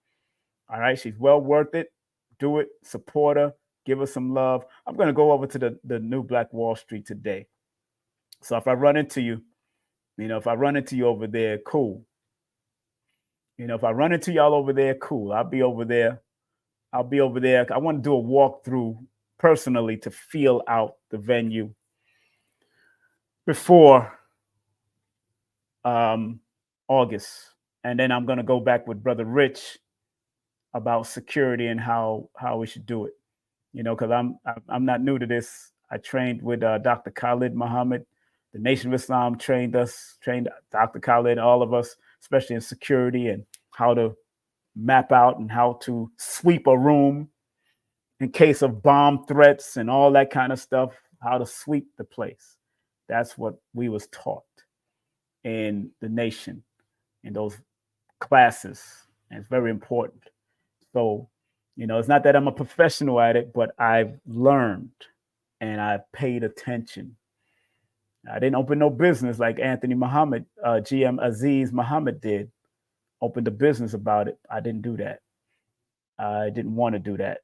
All right, she's well worth it. Do it, support her, give her some love. I'm going to go over to the New Black Wall Street today. So if I run into you, over there, cool. If I run into y'all over there, cool. I'll be over there I'll be over there. I want to do a walkthrough personally to feel out the venue before August. And then I'm going to go back with Brother Rich about security and how we should do it. You know, because I'm not new to this. I trained with Dr. Khalid Muhammad. The Nation of Islam trained Dr. Khalid, all of us, especially in security and how to map out and how to sweep a room in case of bomb threats and all that kind of stuff, how to sweep the place. That's what we was taught in the Nation, in those classes. And it's very important. So, you know, it's not that I'm a professional at it, but I've learned and I've paid attention. I didn't open no business like Anthony Muhammad, GM Aziz Muhammad did. Opened a business about it. I didn't do that. I didn't want to do that.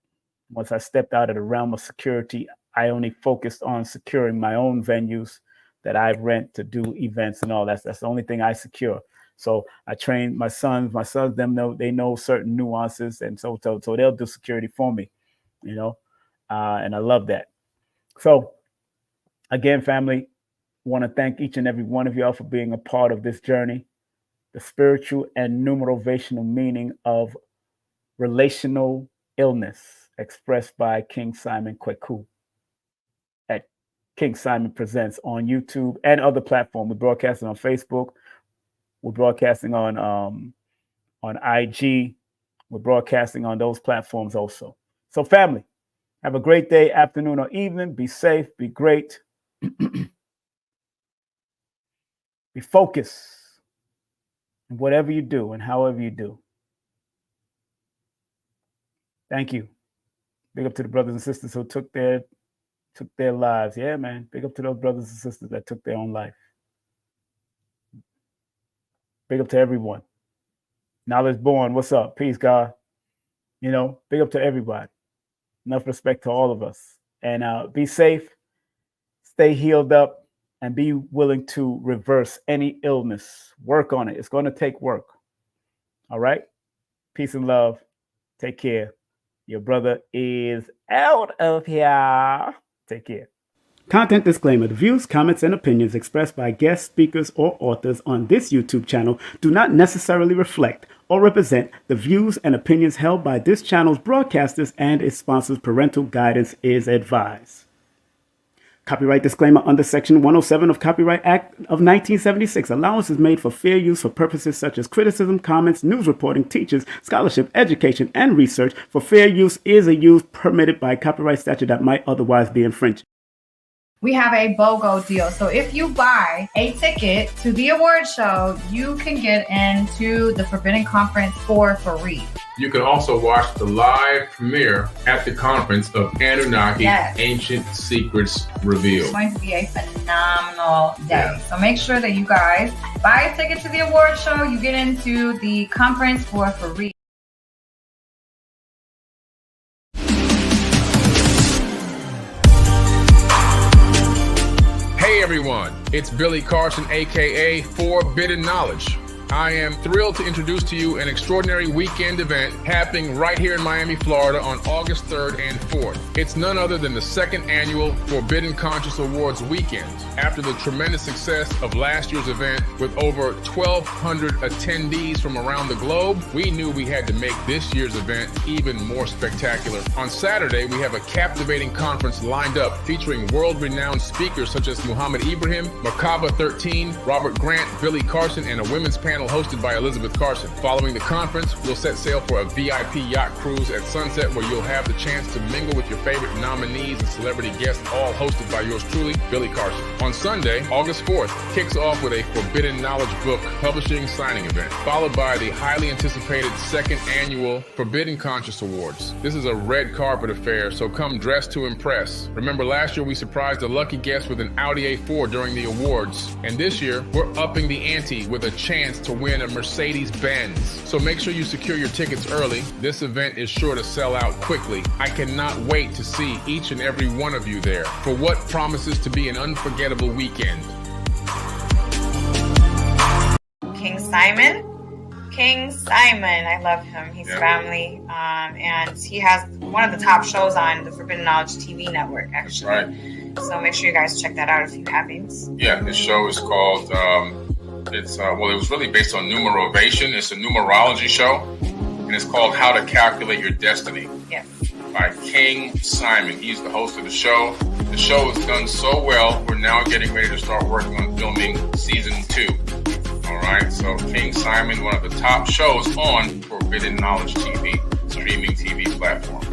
Once I stepped out of the realm of security, I only focused on securing my own venues that I rent to do events and all that. That's the only thing I secure. So I train my sons. My sons, they know certain nuances, and so they'll do security for me, you know, and I love that. So again, family, want to thank each and every one of y'all for being a part of this journey, the spiritual and numerovational meaning of relational illness expressed by King Simon Kweku at King Simon Presents on YouTube and other platforms. We're broadcasting on Facebook. We're broadcasting on IG. We're broadcasting on those platforms also. So family, have a great day, afternoon, or evening. Be safe, be great. Be focused in whatever you do and however you do. Thank you. Big up to the brothers and sisters who took their lives. Yeah, man. Big up to those brothers and sisters that took their own life. Big up to everyone. Knowledge born. What's up? Peace, God. You know, big up to everybody. Enough respect to all of us. And be safe, stay healed up, and be willing to reverse any illness. Work on it. It's going to take work. All right? Peace and love. Take care. Your brother is out of here. Take care. Content disclaimer. The views, comments, and opinions expressed by guest speakers or authors on this YouTube channel do not necessarily reflect or represent the views and opinions held by this channel's broadcasters and its sponsors. Parental guidance is advised. Copyright disclaimer under Section 107 of Copyright Act of 1976. Allowance is made for fair use for purposes such as criticism, comments, news reporting, teachers, scholarship, education, and research. For fair use is a use permitted by copyright statute that might otherwise be infringed. We have a BOGO deal. So if you buy a ticket to the award show, you can get into the Forbidden Conference for free. You can also watch the live premiere at the conference of Anunnaki Ancient Secrets Revealed. It's going to be a phenomenal day. So make sure that you guys buy a ticket to the award show. You get into the conference for free. Hey everyone, it's Billy Carson, aka Forbidden Knowledge. I am thrilled to introduce to you an extraordinary weekend event happening right here in Miami, Florida on August 3rd and 4th. It's none other than the second annual Forbidden Conscious Awards weekend. After the tremendous success of last year's event with over 1,200 attendees from around the globe, we knew we had to make this year's event even more spectacular. On Saturday, we have a captivating conference lined up featuring world-renowned speakers such as Muhammad Ibrahim, Merkaba 13, Robert Grant, Billy Carson, and a women's panel hosted by Elizabeth Carson. Following the conference, we'll set sail for a VIP yacht cruise at sunset where you'll have the chance to mingle with your favorite nominees and celebrity guests, all hosted by yours truly, Billy Carson. On Sunday, August 4th, kicks off with a Forbidden Knowledge book publishing signing event, followed by the highly anticipated second annual Forbidden Conscious Awards. This is a red carpet affair, so come dressed to impress. Remember last year we surprised a lucky guest with an Audi A4 during the awards, and this year we're upping the ante with a chance to win a Mercedes-Benz. So make sure you secure your tickets early. This event is sure to sell out quickly. I cannot wait to see each and every one of you there for what promises to be an unforgettable weekend. King Simon, King Simon. I love him. He's Yeah. family. And he has one of the top shows on the Forbidden Knowledge TV network, actually. That's right. So make sure you guys check that out if you haven't. Yeah, this show is called, it was really based on Numerovation. It's a numerology show, and it's called How to Calculate Your Destiny Yes. by King Simon. He's the host of the show. The show has done so well, we're now getting ready to start working on filming season 2. All right, so King Simon, one of the top shows on Forbidden Knowledge TV, streaming TV platform.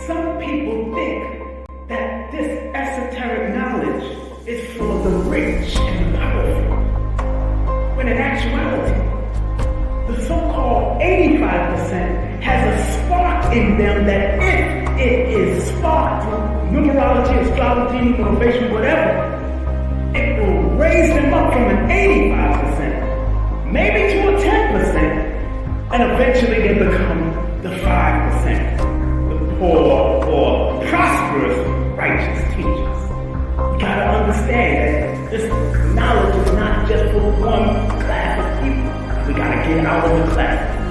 Some people think that this esoteric knowledge is for the rich and the powerful, when in actuality, the so-called 85% has a spark in them that if it is sparked from numerology, astrology, motivation, whatever, it will raise them up from an 85%, maybe to a 10%, and eventually they become the 5%. Poor or prosperous righteous teachers. You gotta understand that this knowledge is not just for one class of people. We gotta get out of the class.